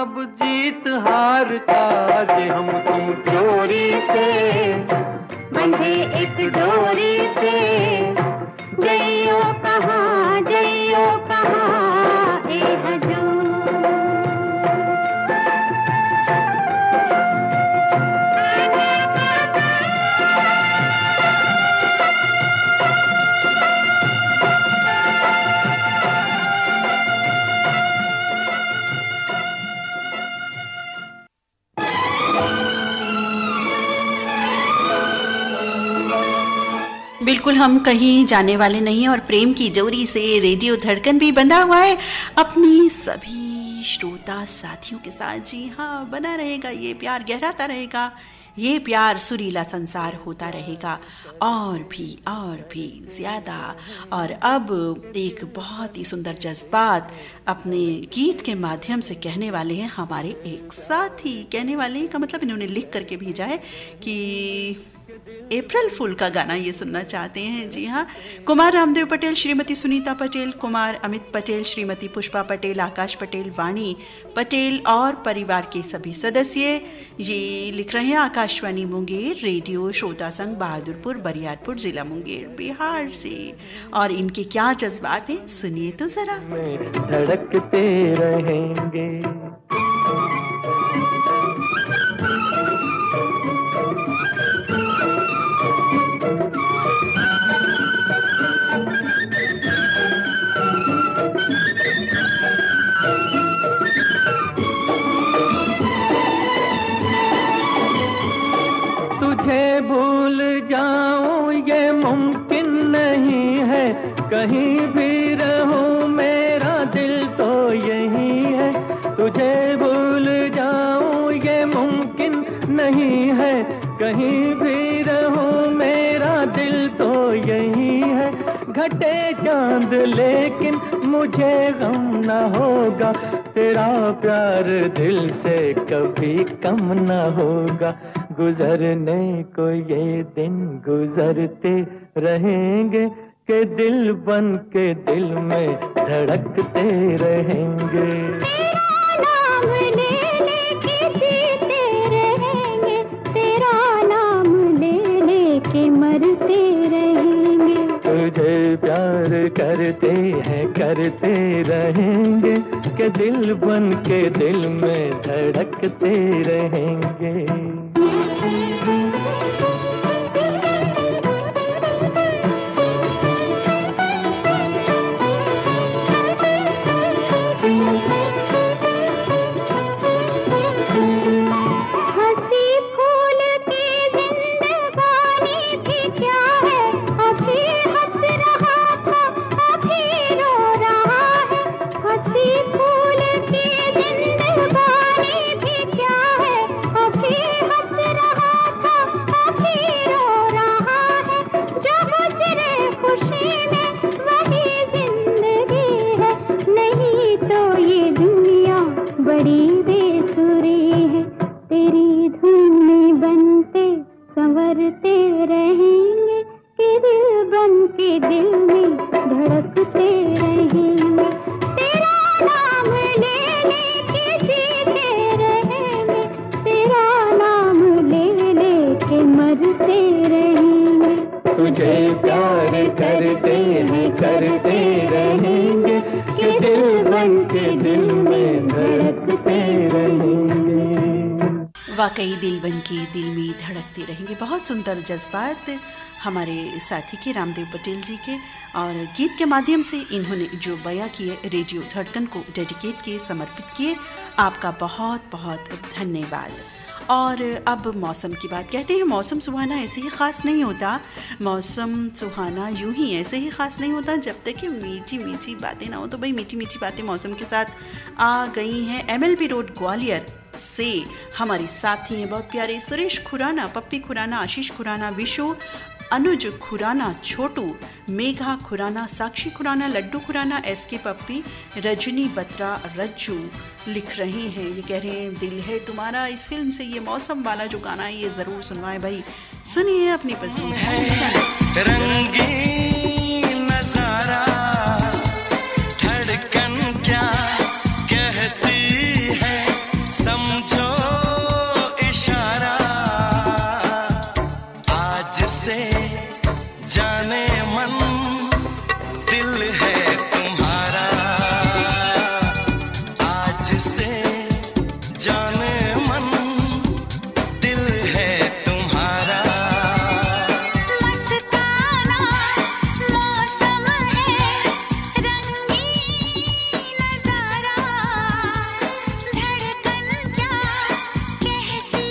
अब जीत हार का जे हम तुम चोरी से बंधे एक डोरी से, जइयो कहाँ ए हजूर। बिल्कुल हम कहीं जाने वाले नहीं और प्रेम की डोरी से रेडियो धड़कन भी बंधा हुआ है अपनी सभी श्रोता साथियों के साथ। जी हाँ, बना रहेगा ये प्यार, गहराता रहेगा ये प्यार, सुरीला संसार होता रहेगा और भी ज़्यादा। और अब एक बहुत ही सुंदर जज्बात अपने गीत के माध्यम से कहने वाले हैं हमारे एक साथी। कहने वाले का मतलब इन्होंने लिख करके भेजा है कि अप्रैल फूल का गाना ये सुनना चाहते हैं। जी हाँ, कुमार रामदेव पटेल, श्रीमती सुनीता पटेल, कुमार अमित पटेल, श्रीमती पुष्पा पटेल, आकाश पटेल, वाणी पटेल और परिवार के सभी सदस्य ये लिख रहे हैं आकाशवाणी मुंगेर, रेडियो श्रोता संघ, बहादुरपुर, बरियारपुर, जिला मुंगेर, बिहार से। और इनके क्या जज्बात हैं सुनिए तो जरा। धड़कते रहेंगे भूल जाऊं ये मुमकिन नहीं है, कहीं भी रहूं मेरा दिल तो यही है। तुझे भूल जाऊं ये मुमकिन नहीं है, कहीं भी रहूं मेरा दिल तो यही है। घटे चांद लेकिन मुझे गम न होगा, तेरा प्यार दिल से कभी कम न होगा। गुजरने को ये दिन गुजरते रहेंगे, के दिल बन के दिल में धड़कते रहेंगे। तेरा नाम ले लेके जीते रहेंगे, तेरा नाम ले लेके मरते रहेंगे। तुझे प्यार करते रहेंगे, के दिल बन के दिल में धड़कते रहेंगे। फूल की जिंदगानी भी क्या है, अभी के दिल में धड़कते रहेंगे। वाकई दिल बन के दिल में धड़कते रहेंगे। बहुत सुंदर जज्बात हमारे साथी के रामदेव पटेल जी के, और गीत के माध्यम से इन्होंने जो बयां किए, रेडियो धड़कन को डेडिकेट किए, समर्पित किए। आपका बहुत बहुत धन्यवाद। और अब मौसम की बात। कहते हैं मौसम सुहाना ऐसे ही ख़ास नहीं होता, मौसम सुहाना यूं ही ऐसे ही ख़ास नहीं होता जब तक कि मीठी मीठी बातें ना हो। तो भाई मीठी मीठी बातें मौसम के साथ आ गई हैं। MLB रोड ग्वालियर से हमारे साथी हैं बहुत प्यारे सुरेश खुराना, पप्पी खुराना, आशीष खुराना, विशु, अनुज खुराना, छोटू, मेघा खुराना, साक्षी खुराना, लड्डू खुराना, SK पप्पी, रजनी बत्रा, रज्जू लिख रहे हैं। ये कह रहे हैं दिल है तुम्हारा, इस फिल्म से ये मौसम वाला जो गाना है ये ज़रूर सुनवाएं भाई। सुनिए अपनी पसंद है। रंगीन नज़ारा धड़कन क्या कहती है, समझो इशारा, आज से जाने मन दिल है तुम्हारा, आज से जाने मन दिल है तुम्हारा। मस्ताना मौसम है, रंगीन नज़ारा, धड़कन क्या कहती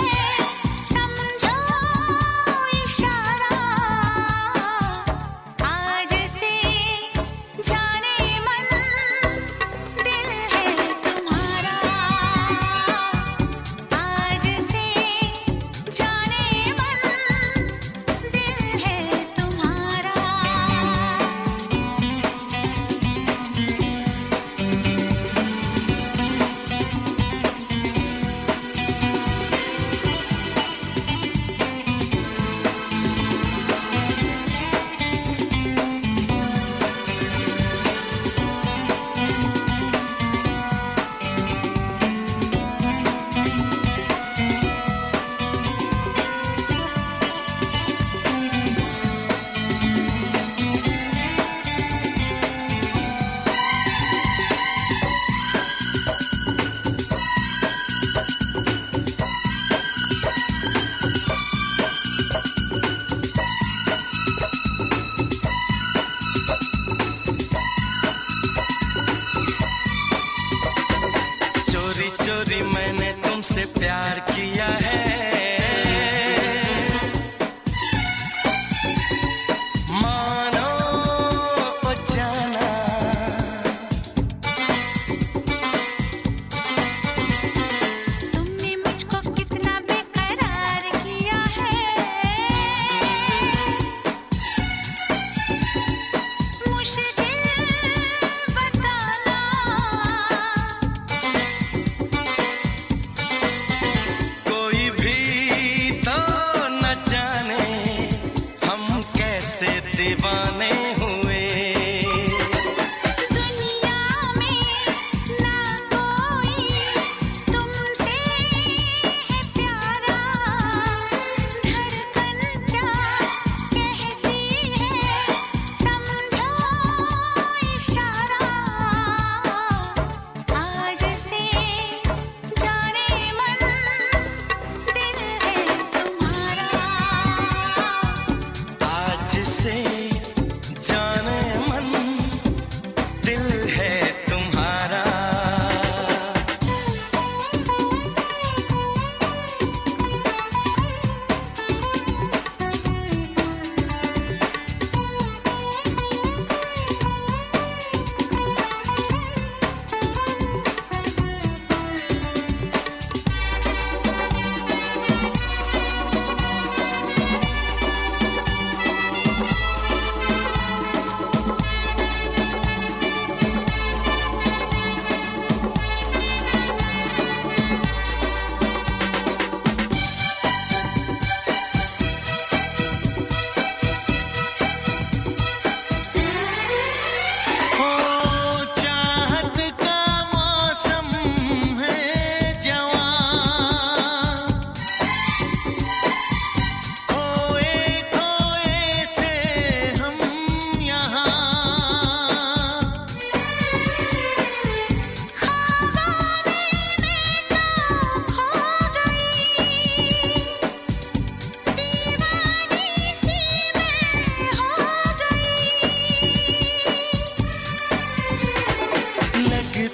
है, समझो इशारा, आज से जाने मन दिल है तुम्हारा, आज से जाने मन दिल है तुम्हारा। चोरी चोरी मैंने तुमसे प्यार किया है, मानो ओ जाना, तुमने मुझको कितना बेकरार किया है, मुश्किल बताना, कोई भी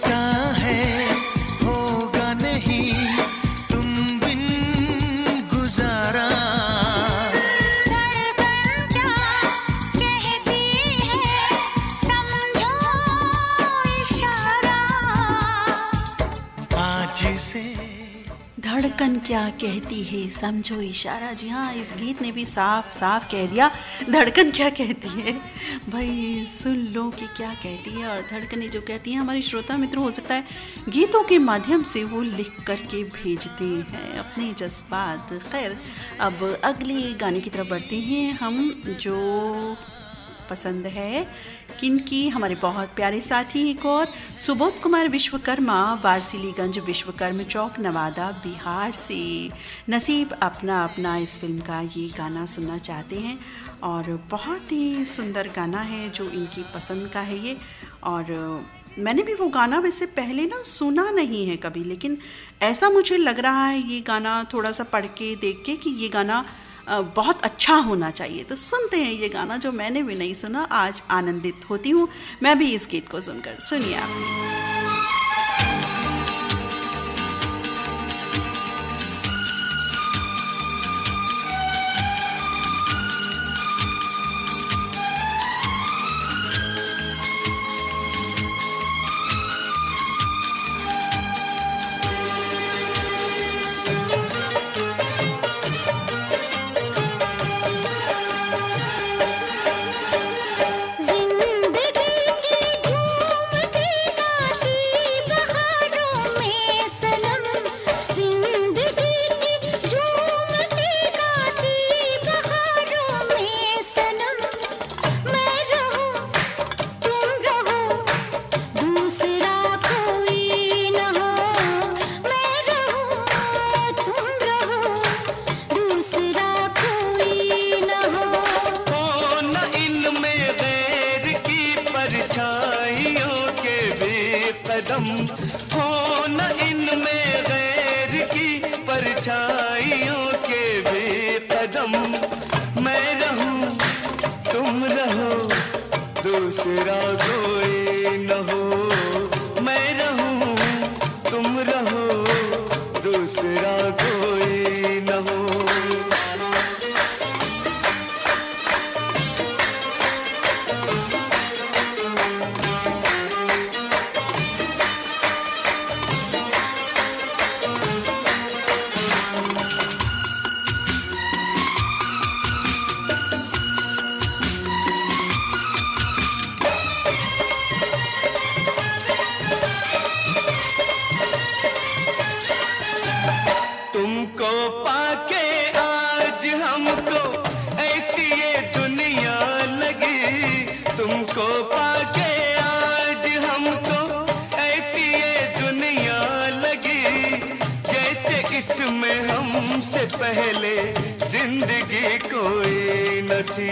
क्या है होगा नहीं तुम बिन गुजारा। धड़कन क्या कहती है समझो इशारा। जी हाँ, इस गीत ने भी साफ साफ कह दिया धड़कन क्या कहती है। भाई सुन लो कि क्या कहती है। और धड़कनें जो कहती हैं हमारे श्रोता मित्र हो सकता है गीतों के माध्यम से वो लिख करके भेजते हैं अपने जज्बात। खैर अब अगले गाने की तरफ बढ़ते हैं हम, जो पसंद है किनकी, हमारे बहुत प्यारे साथी एक और सुबोध कुमार विश्वकर्मा, वारसिलीगंज विश्वकर्म चौक नवादा बिहार से। नसीब अपना अपना इस फिल्म का ये गाना सुनना चाहते हैं और बहुत ही सुंदर गाना है जो इनकी पसंद का है ये। और मैंने भी वो गाना वैसे पहले ना सुना नहीं है कभी, लेकिन ऐसा मुझे लग रहा है ये गाना थोड़ा सा पढ़ के देख के कि ये गाना बहुत अच्छा होना चाहिए। तो सुनते हैं ये गाना जो मैंने भी नहीं सुना। आज आनंदित होती हूँ मैं भी इस गीत को सुनकर। सुनिए आप। पहले जिंदगी कोई न थी।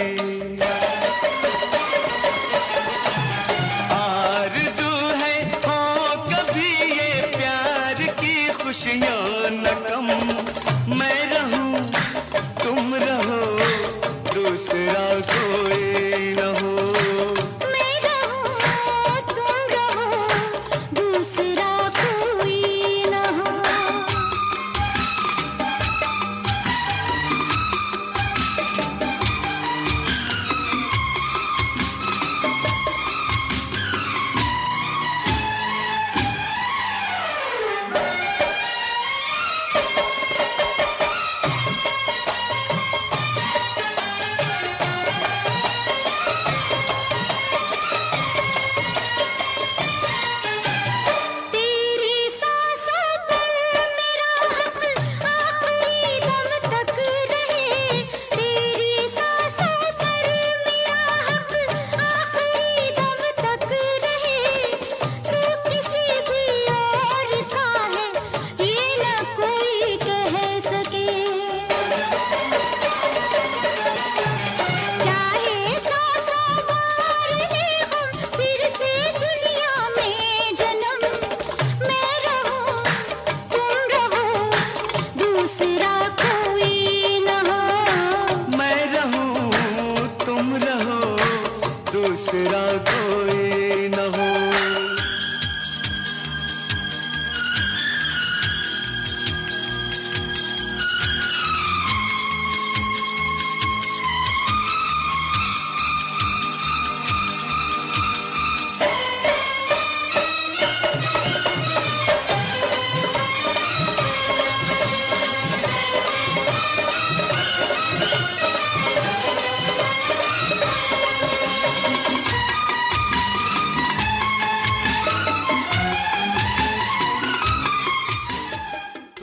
आरज़ू है हो कभी ये प्यार की खुशियाँ न कम, मैं रहूं तुम रहो दूसरा कोई न हो।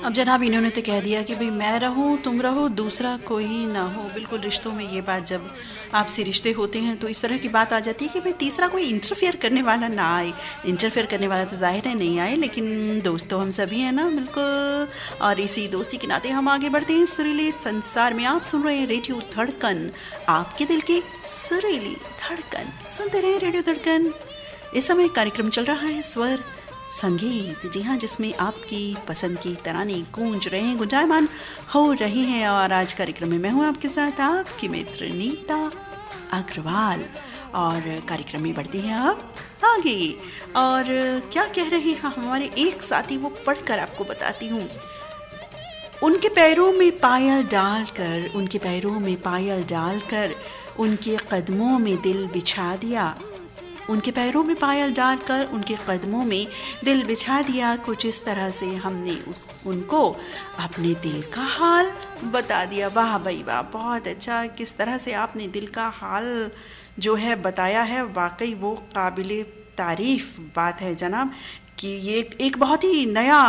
अब जनाब इन्होंने तो कह दिया कि भाई मैं रहूं तुम रहो दूसरा कोई ना हो। बिल्कुल रिश्तों में ये बात जब आपसी रिश्ते होते हैं तो इस तरह की बात आ जाती है कि भाई तीसरा कोई इंटरफेयर करने वाला ना आए। इंटरफेयर करने वाला तो जाहिर है नहीं आए, लेकिन दोस्त तो हम सभी हैं ना, बिल्कुल। और इसी दोस्ती के नाते हम आगे बढ़ते हैं सुरीले संसार में। आप सुन रहे हैं रेडियो धड़कन, आपके दिल की सुरीली धड़कन। सुनते रहे रेडियो धड़कन। इस समय कार्यक्रम चल रहा है स्वर संगीत, जी हाँ, जिसमें आपकी पसंद की तराने गूंज रहे हैं, गुंजायमान हो रही हैं। और आज कार्यक्रम में मैं हूँ आपके साथ आपकी मित्र नीता अग्रवाल। और कार्यक्रम में बढ़ती हैं आप आगे। और क्या कह रहे हैं हमारे एक साथी, वो पढ़कर आपको बताती हूँ। उनके पैरों में पायल डालकर, उनके पैरों में पायल डालकर उनके कदमों में दिल बिछा दिया। उनके पैरों में पायल डालकर उनके कदमों में दिल बिछा दिया। कुछ इस तरह से हमने उनको अपने दिल का हाल बता दिया। वाह भाई वाह, बहुत अच्छा। किस तरह से आपने दिल का हाल जो है बताया है, वाकई वो काबिले तारीफ़ बात है जनाब, कि ये एक बहुत ही नया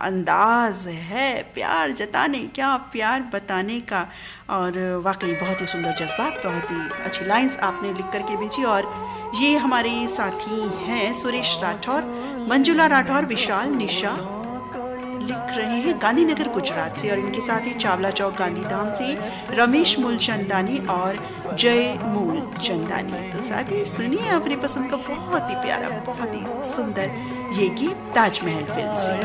अंदाज़ है प्यार जताने, क्या प्यार बताने का। और वाकई बहुत ही सुंदर जज्बात, बहुत ही अच्छी लाइंस आपने लिख करके भेजी। और ये हमारे साथी हैं सुरेश राठौर, मंजुला राठौर, विशाल, निशा लिख रहे हैं गांधीनगर गुजरात से। और इनके साथ ही चावला चौक गांधीधाम से रमेश मूलचंदानी और जय मूलचंदानी। तो साथ ही सुनिए अपनी पसंद का बहुत ही प्यारा, बहुत ही सुंदर ये गीत ताजमहल फिल्म से।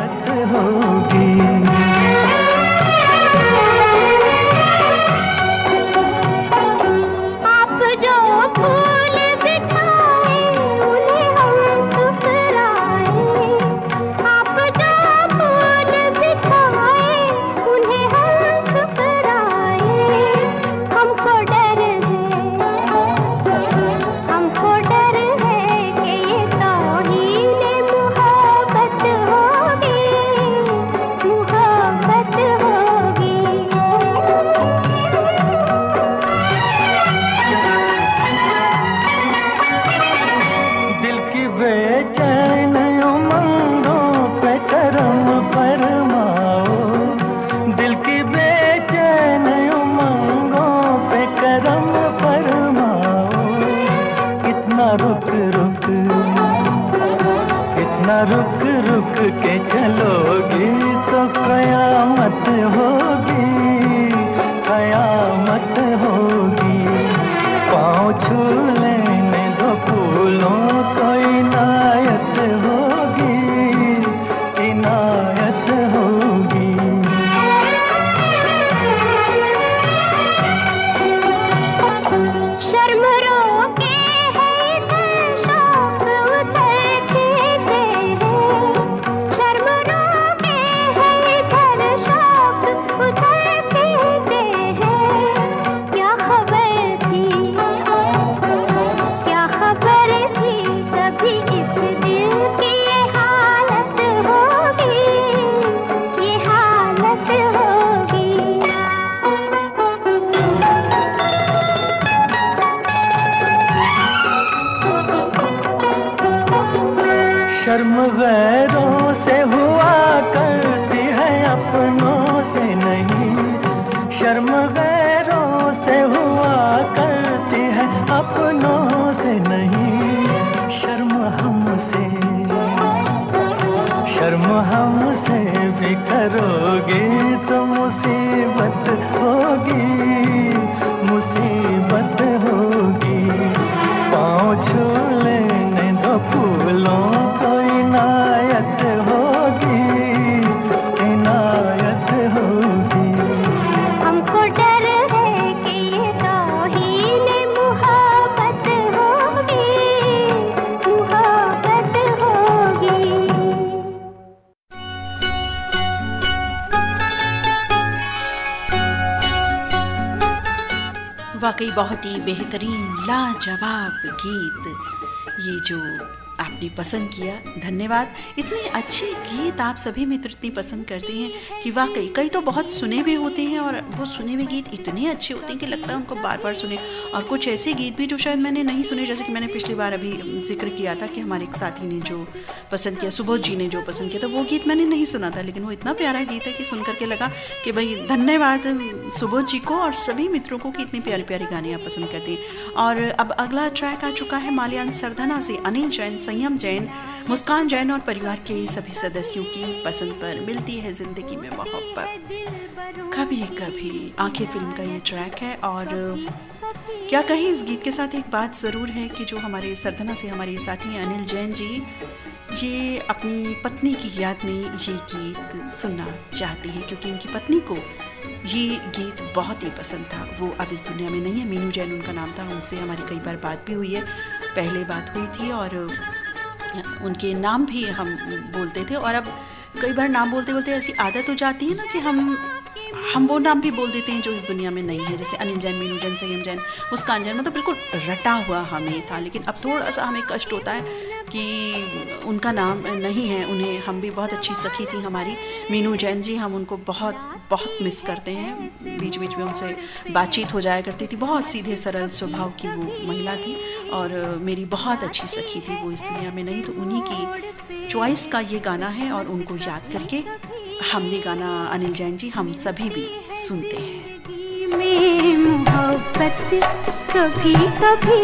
रुक रुक के चलोगी तो कयामत होगी, कयामत होगी। पाँव छू लेने दो फूलों को इनायत होगी, इनायत होगी। शर्म रोके है इधर शौक उधर खींचे है, शर्म रोके है इधर शौक उधर खींचे है। क्या खबर थी, क्या खबर थी कभी इस दिल की ये हालत होगी, ये हालत होगी। शर्म गैरों से हुआ करती है, अपनों से नहीं। शर्म गैरों से हुआ करती है, अपनों से नहीं। शर्म हमसे, शर्म हमसे भी करोगे तो मुसीबत होगी, मुसीबत होगी। पाँव छू लेने दो फूलों को इनायत होगी, इनायत होगी। हमको डर है कि ये तौहीन मुहब्बत होगी, मुहब्बत होगी। वाकई बहुत ही बेहतरीन लाजवाब गीत। ये जो आपने पसंद किया, धन्यवाद। इतने अच्छे गीत आप सभी मित्र इतनी पसंद करते हैं कि वाकई कई तो बहुत सुने हुए होते हैं और वो सुने हुए गीत इतने अच्छे होते हैं कि लगता है उनको बार बार सुने, और कुछ ऐसे गीत भी जो शायद मैंने नहीं सुने, जैसे कि मैंने पिछली बार अभी जिक्र किया था कि हमारे एक साथी ने जो पसंद किया, सुबोध जी ने जो पसंद किया था, वो गीत मैंने नहीं सुना था, लेकिन वो इतना प्यारा गीत है कि सुन करके लगा कि भाई धन्यवाद सुबोध जी को और सभी मित्रों को कि इतने प्यारे प्यारे गाने आप पसंद करते हैं। और अब अगला ट्रैक आ चुका है माल्यान सरधना से। अनिल जैन, संयम जैन, मुस्कान जैन और परिवार के सभी सदस्यों की पसंद पर मिलती है जिंदगी में मोहब्बत कभी कभी, आंखें फिल्म का ये ट्रैक है। और क्या कहें, इस गीत के साथ एक बात ज़रूर है कि जो हमारे सरधना से हमारे साथी अनिल जैन जी, ये अपनी पत्नी की याद में ये गीत सुनना चाहते हैं क्योंकि उनकी पत्नी को ये गीत बहुत ही पसंद था। वो अब इस दुनिया में नहीं है, मीनू जैन उनका नाम था, उनसे हमारी कई बार बात भी हुई है, पहले बात हुई थी और उनके नाम भी हम बोलते थे। और अब कई बार नाम बोलते बोलते ऐसी आदत हो जाती है ना कि हम वो नाम भी बोल देते हैं जो इस दुनिया में नहीं है, जैसे अनिल जैन, मीनू जैन, संयम जैन, मुस्कान जैन, मतलब बिल्कुल रटा हुआ हमें था। लेकिन अब थोड़ा सा हमें कष्ट होता है कि उनका नाम नहीं है। उन्हें हम भी बहुत अच्छी सखी थी हमारी मीनू जैन जी, हम उनको बहुत बहुत मिस करते हैं। बीच बीच में उनसे बातचीत हो जाया करती थी, बहुत सीधे सरल स्वभाव की वो महिला थी और मेरी बहुत अच्छी सखी थी। वो इस दुनिया में नहीं, तो उन्हीं की चॉइस का ये गाना है और उनको याद करके हम ये गाना अनिल जैन जी हम सभी भी सुनते हैं। में मोहब्बत कभी कभी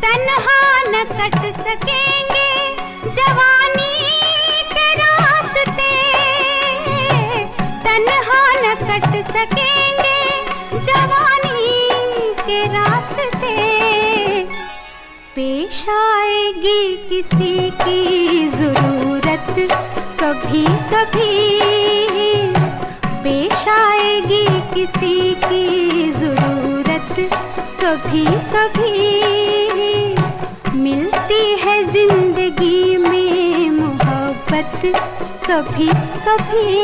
तन्हा न कट सकेंगे जवानी कट सकेंगे जवानी के रास्ते, पेश आएगी किसी की ज़रूरत कभी कभी, पेश आएगी किसी की ज़रूरत कभी कभी, मिलती है जिंदगी में मोहब्बत कभी कभी।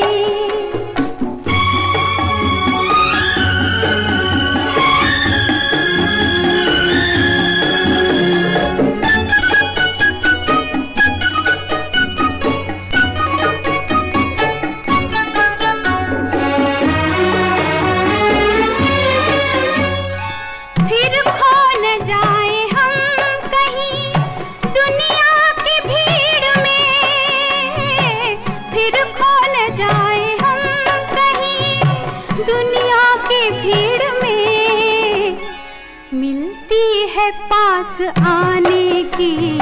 पास आने की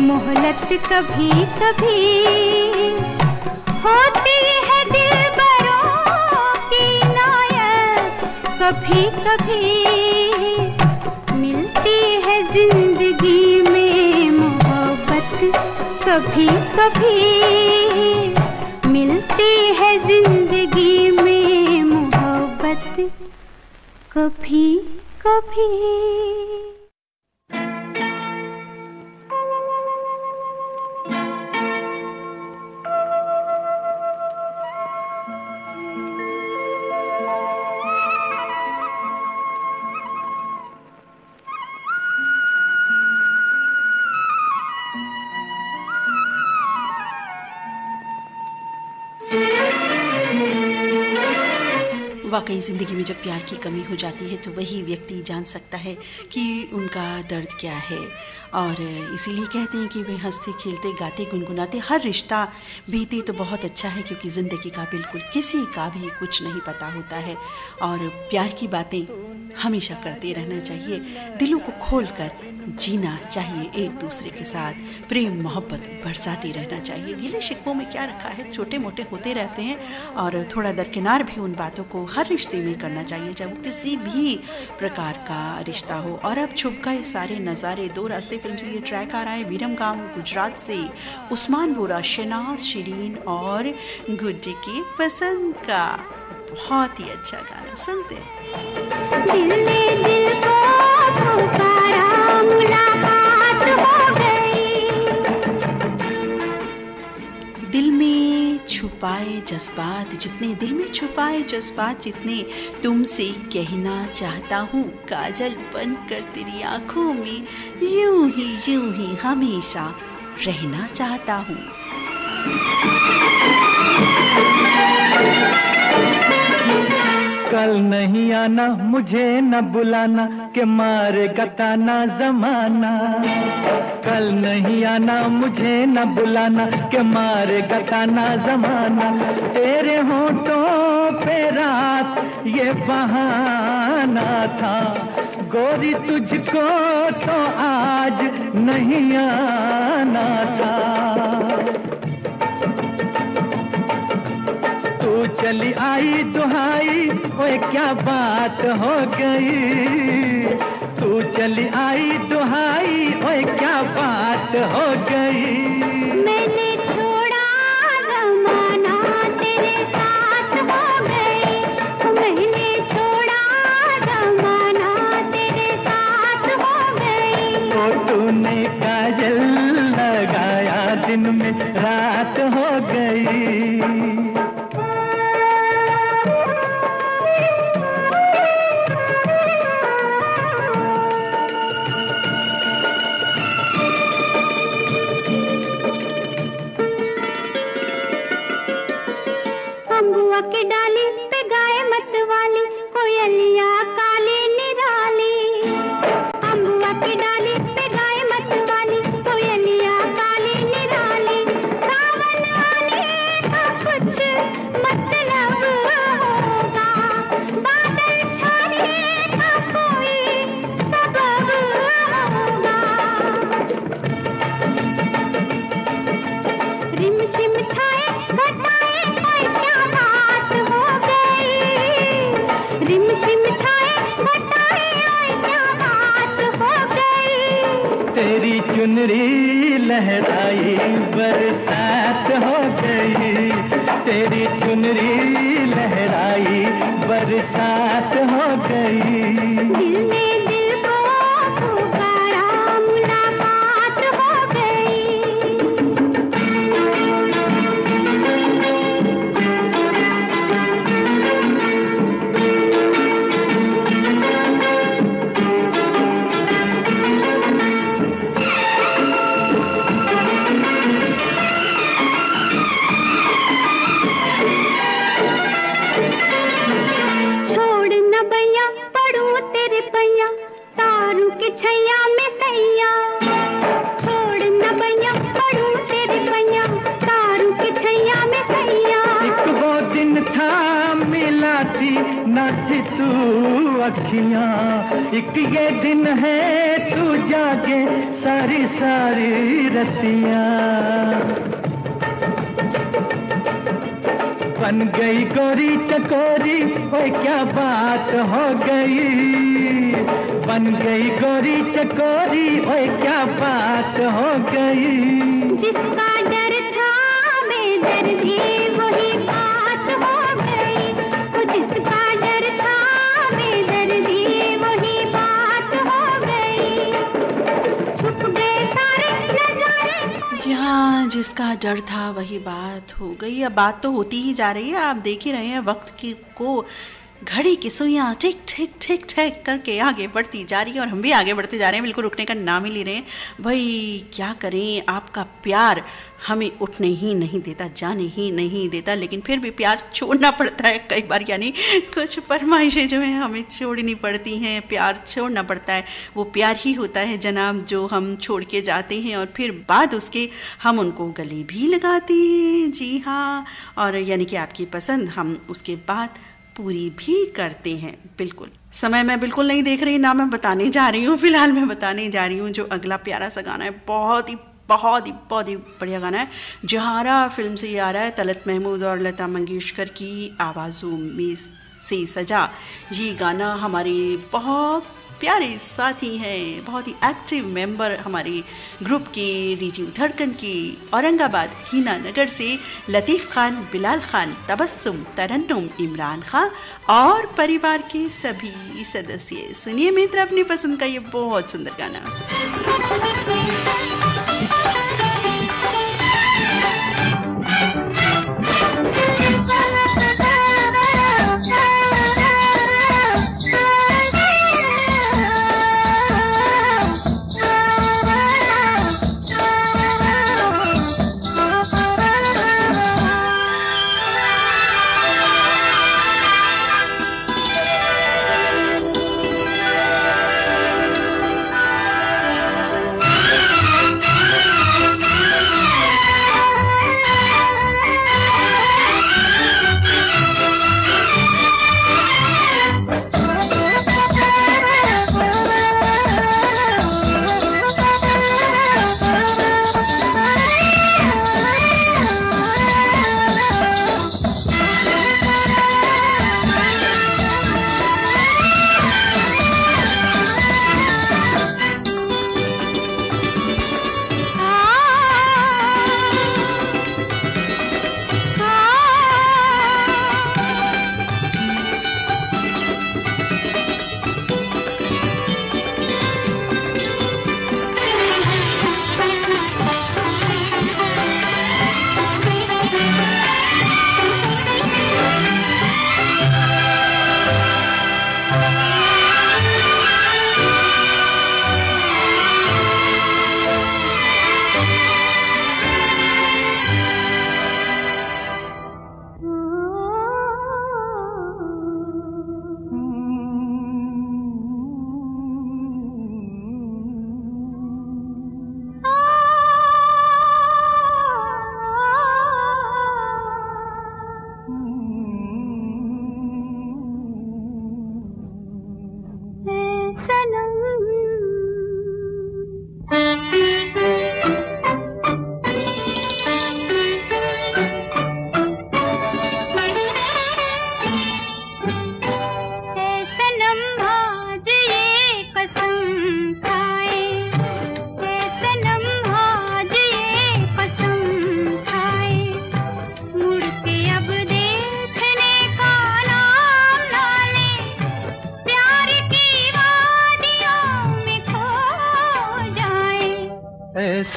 मोहलत कभी कभी, होती है दिलबरों की इनायत कभी कभी, मिलती है जिंदगी में मोहब्बत कभी कभी, मिलती है जिंदगी में मोहब्बत कभी कभी। वाकई ज़िंदगी में जब प्यार की कमी हो जाती है तो वही व्यक्ति जान सकता है कि उनका दर्द क्या है। और इसीलिए कहते हैं कि वे हंसते खेलते गाते गुनगुनाते हर रिश्ता बीते तो बहुत अच्छा है, क्योंकि ज़िंदगी का बिल्कुल किसी का भी कुछ नहीं पता होता है। और प्यार की बातें हमेशा करते रहना चाहिए, दिलों को खोलकर जीना चाहिए, एक दूसरे के साथ प्रेम मोहब्बत बरसाते रहना चाहिए। गिले शिकवों में क्या रखा है, छोटे मोटे होते रहते हैं और थोड़ा दरकिनार भी उन बातों को हर रिश्ते में करना चाहिए, चाहे वो किसी भी प्रकार का रिश्ता हो। और अब छुप गए सारे नज़ारे, दो रास्ते फिल्म से ये ट्रैक आ रहा है विरमगाम गुजरात से, उस्मान बोरा, शहनाज शिरीन और गुड्डी की पसंद का बहुत ही अच्छा गाना सुनते हैं। दिल ने दिल को पुकारा, मुलाकात छुपाए जज्बात, जितने दिल में छुपाए जज्बात, जितने तुमसे कहना चाहता हूँ, काजल बनकर तेरी आंखों में यूं ही हमेशा रहना चाहता हूँ। कल नहीं आना, मुझे न बुलाना, के मारेगा ताना जमाना। कल नहीं आना, मुझे न बुलाना, के मारेगा ताना जमाना। तेरे होठों पे रात ये बहाना था, गोरी तुझको तो आज नहीं आना था। तू चली आई दुहाई, ओए क्या बात हो गई। तू चली आई दुहाई, ओए क्या बात हो गई। मैंने छोड़ा जमाना तेरे साथ हो गई। मैंने छोड़ा जमाना तेरे साथ हो गई। तो तूने काजल लगाया, दिन में रात हो गई। के डाली पे गाए मत वाली, कोयलिया काली निराली। अम्बुआ की डाली पे गाए मत वाली, कोयलिया काली निराली। सावन आने का कुछ मतलब होगा, बादल छाने का कोई सबब होगा। रिम झिम छाए घटाए, क्या बात हो गई। रिम झिम छाए घटाए, क्या बात हो गई। तेरी चुनरी लहराई, बरसात हो गई। तेरी चुनरी लहराई, बरसात हो गई। दिल ने दिल को पुकारा, मुलाकात हो गई। तारू के छैया में सैया, छोड़ न बैया पढ़ूं तेरे पैया। तारू के छैया में सैया। एक वो दिन था मिला थी न थी तू अखियां, एक ये दिन है तू जागे सारी सारी रतियां। बन गई गोरी चकोरी, ओए क्या बात हो गई। बन गई गोरी चकोरी, ओए क्या बात हो गई। जिसका डर था बेदर्दी, वही बात हो गई। वो जिसका डर था बेदर्दी, वही बात हो गई। छुप गए सारे नजारे। यहाँ जिसका डर था वही बात हो गई। अब बात तो होती ही जा रही है, आप देख ही रहे हैं वक्त की को घड़ी की सुइयां टिक टिक टिक टिक करके आगे बढ़ती जा रही है और हम भी आगे बढ़ते जा रहे हैं, बिल्कुल रुकने का नाम ही ले रहे हैं। भाई क्या करें, आपका प्यार हमें उठने ही नहीं देता, जाने ही नहीं देता, लेकिन फिर भी प्यार छोड़ना पड़ता है कई बार। यानी कुछ फरमाइशें जो हैं हमें छोड़नी पड़ती हैं, प्यार छोड़ना पड़ता है। वो प्यार ही होता है जनाब जो हम छोड़ के जाते हैं और फिर बाद उसके हम उनको गले भी लगाते हैं। जी हाँ, और यानी कि आपकी पसंद हम उसके बाद पूरी भी करते हैं। बिल्कुल समय मैं बिल्कुल नहीं देख रही, ना मैं बताने जा रही हूँ। फिलहाल मैं बताने जा रही हूँ जो अगला प्यारा सा गाना है, बहुत ही बढ़िया गाना है। जहारा फिल्म से ये आ रहा है, तलत महमूद और लता मंगेशकर की आवाज़ों में से सजा। ये गाना हमारे बहुत प्यारे साथी हैं, बहुत ही एक्टिव मेंबर हमारे ग्रुप के रिजीव धड़कन की औरंगाबाद हीना नगर से लतीफ़ खान, बिलाल खान, तबस्सुम, तरन्नुम, इमरान खान और परिवार के सभी सदस्य। सुनिए मित्र अपनी पसंद का ये बहुत सुंदर गाना।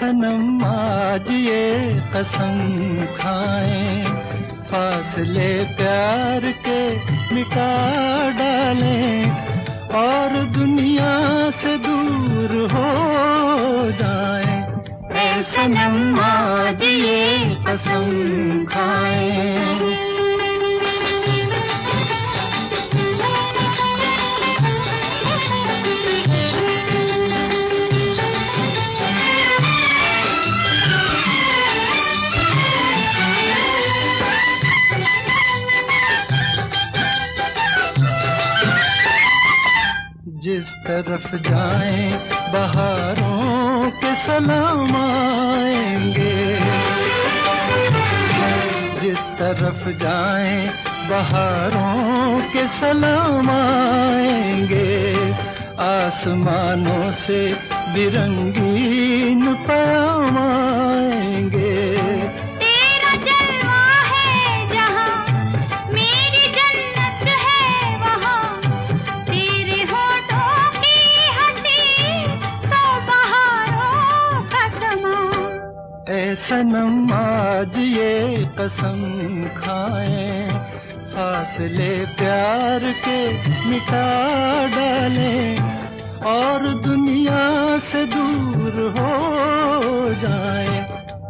सनम आज ये कसम खाएं, फासले प्यार के मिटा डालें और दुनिया से दूर हो जाएं। ऐ सनम आज ये कसम खाएं। जिस तरफ जाएं बहारों के सलाम आएंगे, जिस तरफ जाएं बहारों के सलाम आएंगे, आसमानों से बिरंगीन पैगाम आएंगे। ऐ सनम आज ये कसम खाएं, फासले प्यार के मिटा डालें और दुनिया से दूर हो जाएं।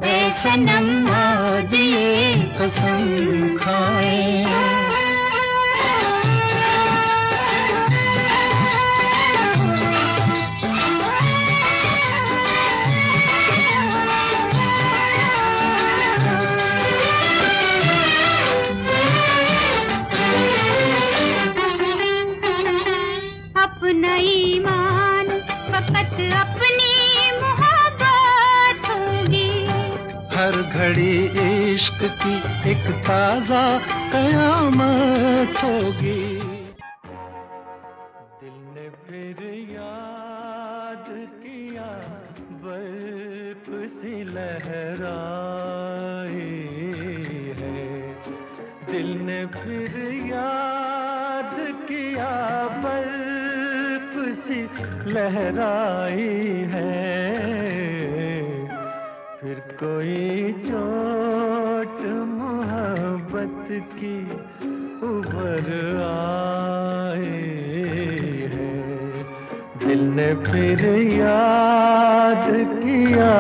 ऐ सनम आज ये कसम खाएं। अपना ईमान फकत अपनी मोहब्बत होगी, हर घड़ी इश्क की एक ताजा कयामत होगी। दिल ने फिर याद किया बर्फ सी लहराई है, दिल ने फिर याद किया बर्फ सी लहराई है, फिर कोई चोट मोहब्बत की उभर आई है, दिल ने फिर याद किया।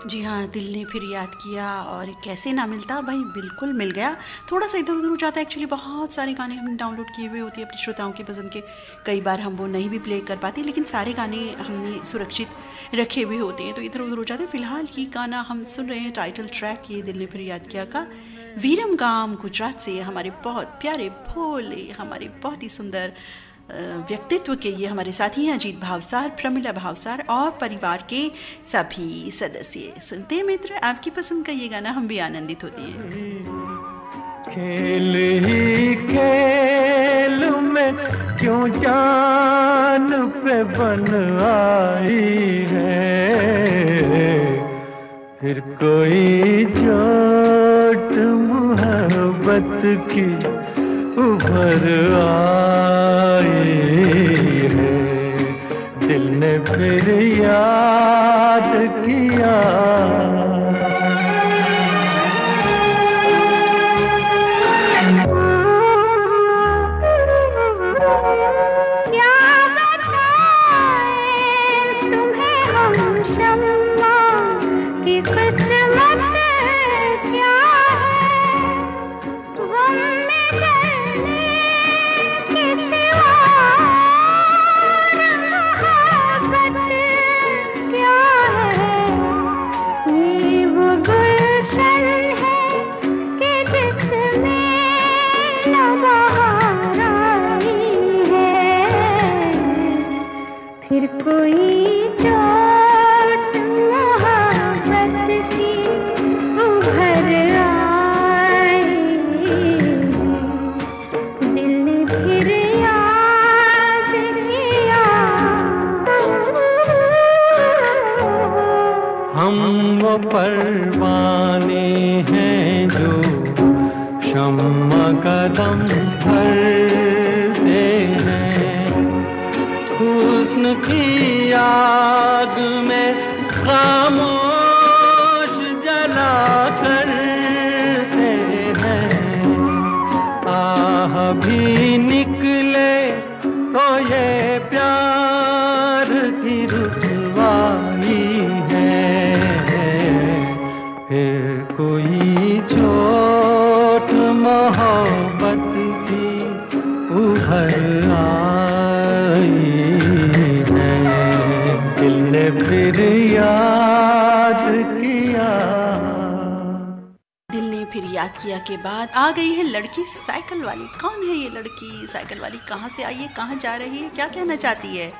जी हाँ, दिल ने फिर याद किया और कैसे ना मिलता भाई, बिल्कुल मिल गया। थोड़ा सा इधर उधर हो जाता है एक्चुअली, बहुत सारे गाने हमने डाउनलोड किए हुए होते हैं अपने श्रोताओं की पसंद के, कई बार हम वो नहीं भी प्ले कर पाते, लेकिन सारे गाने हमने सुरक्षित रखे हुए होते हैं तो इधर उधर हो जाते हैं। फिलहाल ये गाना हम सुन रहे हैं, टाइटल ट्रैक ये दिल ने फिर याद किया का, वीरम गाम गुजरात से हमारे बहुत प्यारे भोले, हमारे बहुत ही सुंदर व्यक्तित्व के ये हमारे साथी हैं अजीत भावसार, प्रमिला भावसार और परिवार के सभी सदस्य। सुनते हैं मित्र, आपकी पसंद का ये गाना, हम भी आनंदित होते हैं। खेल ही खेल में क्यों जान पे बन आई है, फिर कोई चोट मोहब्बत की उभर आई है, दिल ने फिर याद किया। क्या बताएं तुम्हें हम शम्मा की किस्मत क्या है, गम में जलने के सिवा मोहब्बत क्या है, ये वो गुलशन है कि जिसमें न बहार आई है, फिर कोई चोट मोहब्बत की उभर आई, दिल ने फिर याद किया। हम वो परवाने हैं जो शम्मा का दम भरते हैं, हुस्न की आग में खामोश जला करते हैं। आह भी निकले तो ये प्यार की रुसवाई है। फिर कोई चोट मोहब्बत की उभर आई है। दिल ने फिर याद किया। दिल ने फिर याद किया के बाद आ गई है लड़की साइकिल वाली। कौन है ये लड़की साइकिल वाली? कहाँ से आई है, कहाँ जा रही है, क्या कहना चाहती है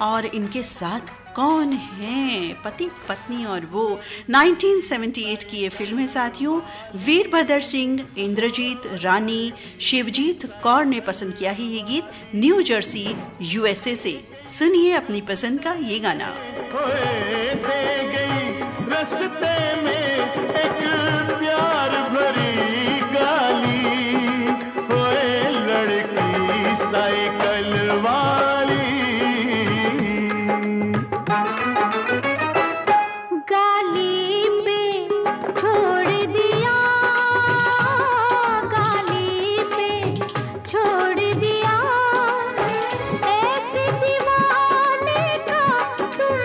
और इनके साथ कौन है? पति पत्नी और वो। 1978 की ये फिल्म है साथियों। वीरभद्र सिंह, इंद्रजीत, रानी, शिवजीत कौर ने पसंद किया है ये गीत न्यू जर्सी USA से। सुनिए अपनी पसंद का ये गाना। रस्ते में एक प्यार भरी गाली होए लड़की साइकिल वाली। गाली पे छोड़ दिया, गाली पे छोड़ दिया ऐसे दीवाने का, तुम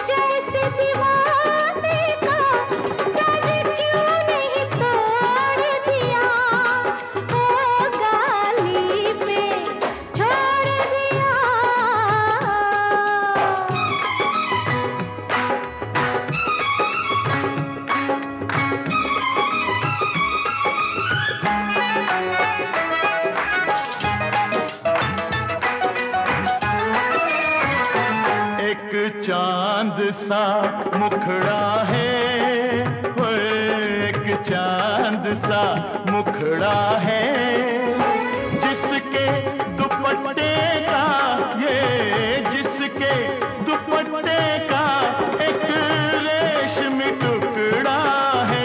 जैसे दीवाने का सर क्यों नहीं तोड़ दिया। ओ गाली पे छोड़ दिया। एक चांद सा मुखड़ा है, होए एक चांद सा मुखड़ा है, जिसके दुपट्टे का ये, जिसके दुपट्टे का एक रेशमी टुकड़ा है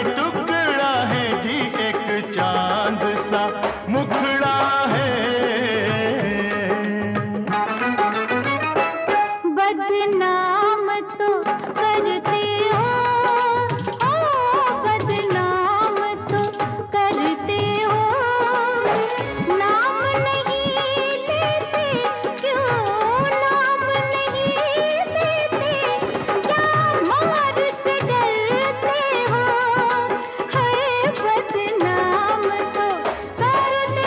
जी। एक चांद सा मुखड़ा है। बदनाम तो करते हो, ओ बदनाम तो करते हो, नाम नहीं लेते क्यों, नाम नहीं लेते, क्या मार से डरते हो, है बदनाम तो करते हो।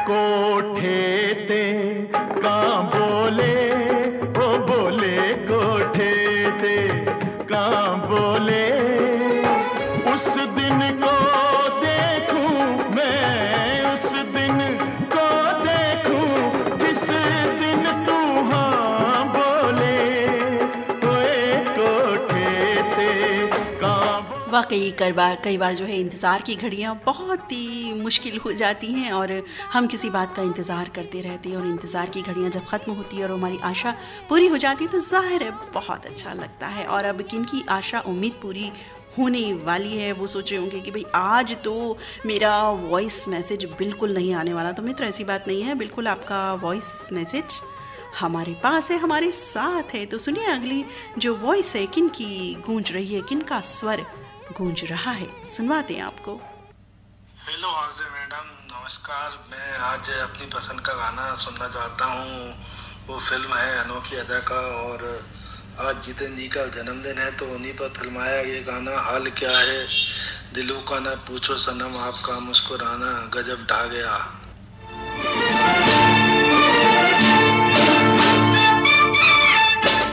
कोठे ते कां बोले, ओ बोले कोठे ते कां बोले, उस दिन को देखूं मैं, उस दिन को देखूं जिस दिन तू हाँ बोले, ओए कोठे ते कां। वाकई कई बार जो है इंतज़ार की घड़ियाँ बहुत ही मुश्किल हो जाती हैं और हम किसी बात का इंतज़ार करते रहते हैं और इंतज़ार की घड़ियाँ जब ख़त्म होती है और हमारी आशा पूरी हो जाती है तो ज़ाहिर है बहुत अच्छा लगता है। और अब किनकी आशा उम्मीद पूरी होने वाली है वो सोच रहे होंगे कि भाई आज तो मेरा वॉइस मैसेज बिल्कुल नहीं आने वाला। तो मित्र ऐसी बात नहीं है, बिल्कुल आपका वॉइस मैसेज हमारे पास है, हमारे साथ है। तो सुनिए अगली जो वॉइस है किनकी गूंज रही है, किनका स्वर गूंज रहा है, सुनवाते हैं आपको। हेलो आरजे मैडम, नमस्कार। मैं आज अपनी पसंद का गाना सुनना चाहता हूँ। वो फिल्म है अनोखी अदा का और आज जितेंद्र जी का जन्मदिन है तो उन्हीं पर फिल्माया ये गाना हाल क्या है दिलों का ना पूछो सनम, आपका मुस्कुराना गजब ढा गया।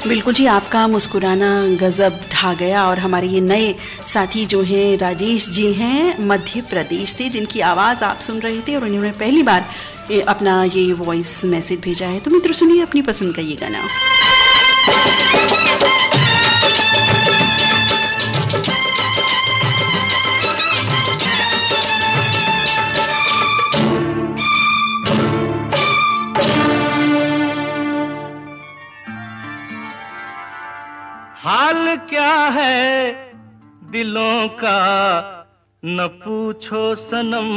बिल्कुल जी, आपका मुस्कुराना गजब ढा गया। और हमारे ये नए साथी जो हैं राजेश जी हैं मध्य प्रदेश से, जिनकी आवाज़ आप सुन रहे थे और उन्होंने पहली बार अपना ये वॉइस मैसेज भेजा है। तो मित्र सुनिए अपनी पसंद का ये गाना। हाल क्या है दिलों का न पूछो सनम,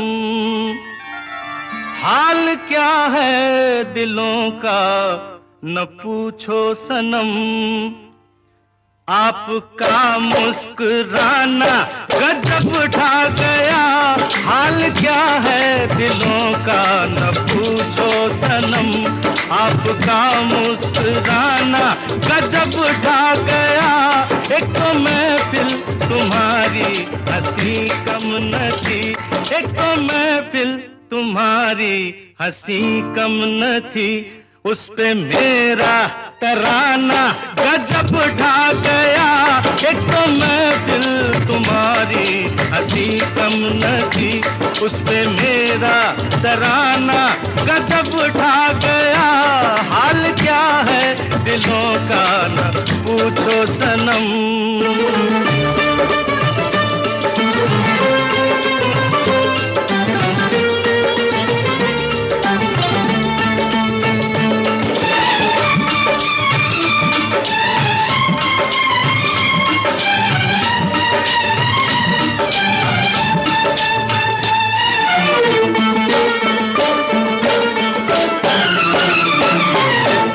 हाल क्या है दिलों का न पूछो सनम। आपका मुस्कुराना गजब ढा गया, हाल क्या है दिलों का न पूछो सनम। आपका मुस्कुराना गजब ढा गया, एक तो महफिल तुम्हारी हंसी कम न थी, एक तो महफिल तुम्हारी हंसी कम न थी। उस पे मेरा तराना गजब ढा गया, एक तो महफिल तुम्हारी हंसी कम न थी। उस पे मेरा तराना गजब ढा गया, हाल क्या है दिलों का न पूछो सनम।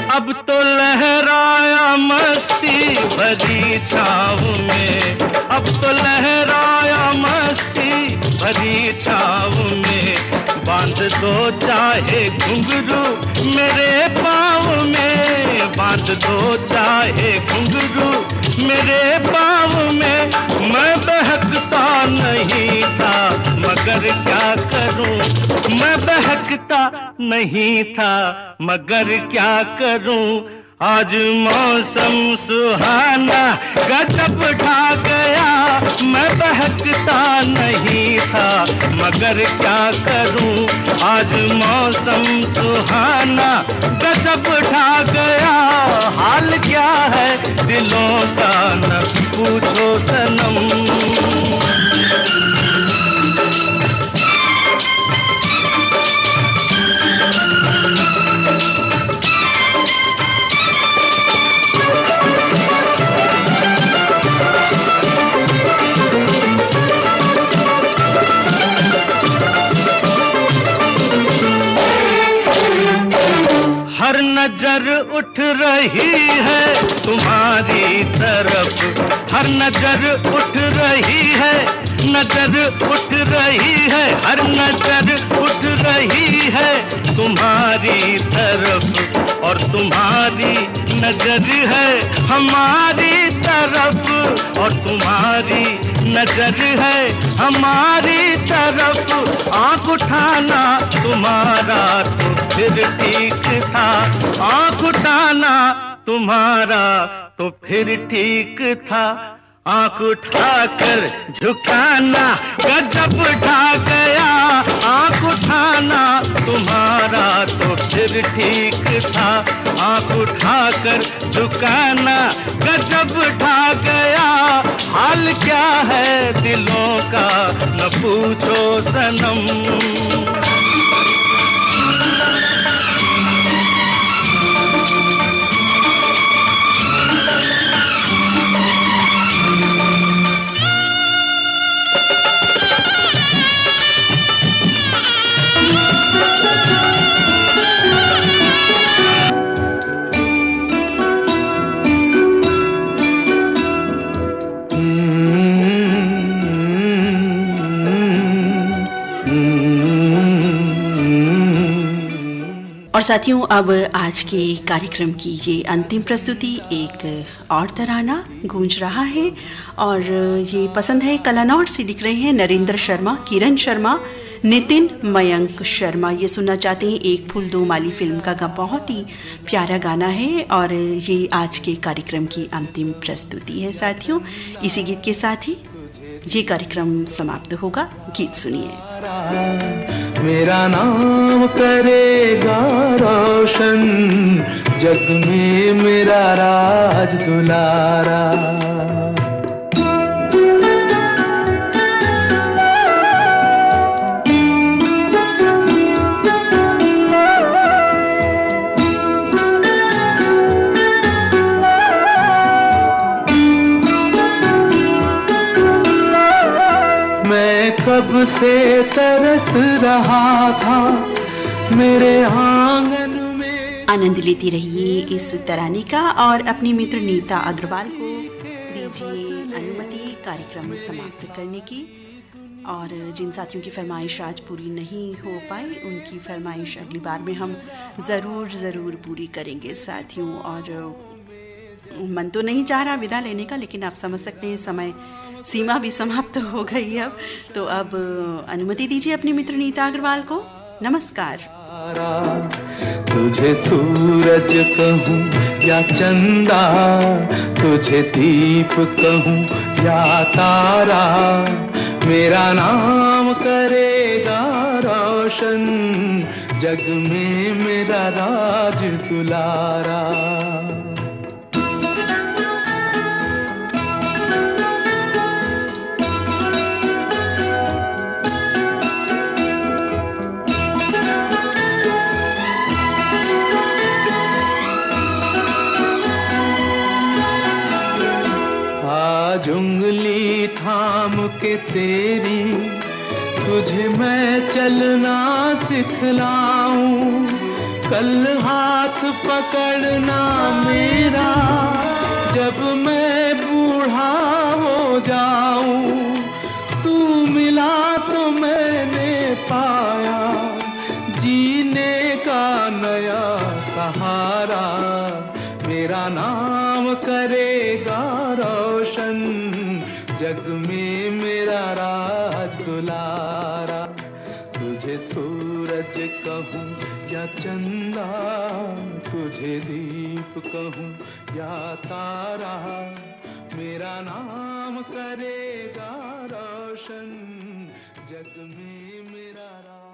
अब तो लहराया मस्ती भरी छाँव में, अब तो लहराया मस्ती भरी छाँव में। बांध दो चाहे घुंघरू मेरे पाँव में, बांध दो चाहे घुंघरू मेरे पाँव में। मैं बहकता नहीं था मगर क्या करूं, मैं बहकता नहीं था मगर क्या करूं। आज मौसम सुहाना गजब ढा गया, मैं बहकता नहीं था मगर क्या करूं। आज मौसम सुहाना गजब ढा गया, हाल क्या है दिलों का न पूछो सनम। हर नजर उठ रही है तुम्हारी तरफ, हर नजर उठ रही है, नजर उठ रही है, हर नजर उठ रही है तुम्हारी तरफ। और तुम्हारी नजर है हमारी तरफ, और तुम्हारी नजर है हमारी तरफ। आँख उठाना तुम्हारा तो फिर ठीक था, आँख उठाना तुम्हारा तो फिर ठीक था। आँख उठाकर झुकाना गजब ढा गया, आँख उठाना तुम्हारा तो फिर ठीक था। आँख उठाकर झुकाना गजब ढा गया, हाल क्या है दिलों का न पूछो सनम। और साथियों, अब आज के कार्यक्रम की ये अंतिम प्रस्तुति एक और तराना गूंज रहा है, और ये पसंद है कलानौर से लिख रहे हैं नरेंद्र शर्मा, किरण शर्मा, नितिन मयंक शर्मा। ये सुनना चाहते हैं एक फूल दो माली फिल्म का बहुत ही प्यारा गाना है, और ये आज के कार्यक्रम की अंतिम प्रस्तुति है साथियों। इसी गीत के साथ ही ये कार्यक्रम समाप्त होगा। गीत सुनिए। मेरा नाम करेगा रोशन, जग में मेरा राज दुलारा। कब से तरस रहा था मेरे आंगन में। आनंद लेती रहिए इस तराने का और अपनी मित्र नीता अग्रवाल को दीजिए अनुमति कार्यक्रम समाप्त करने की। और जिन साथियों की फरमाइश आज पूरी नहीं हो पाई उनकी फरमाइश अगली बार में हम ज़रूर पूरी करेंगे साथियों। और मन तो नहीं चाह रहा विदा लेने का, लेकिन आप समझ सकते हैं समय सीमा भी समाप्त हो गई अब। तो अब अनुमति दीजिए अपनी मित्र नीता अग्रवाल को। नमस्कार। तुझे सूरज कहूँ या चंदा, तुझे दीप कहूँ या तारा, मेरा नाम करेगा रोशन, जग में मेरा राज दुलारा। आज उंगली थाम के तेरी तुझे मैं चलना सिखलाऊं, कल हाथ पकड़ना मेरा जब मैं बूढ़ा हो जाऊं। तू मिला तो मैंने पाया जीने का नया सहारा, मेरा नाम करेगा रोशन, जग में मेरा राज दुलारा। तुझे सूरज कहूँ या चंदा, तुझे दीप कहूँ या तारा, मेरा नाम करेगा रोशन, जग में मेरा राज।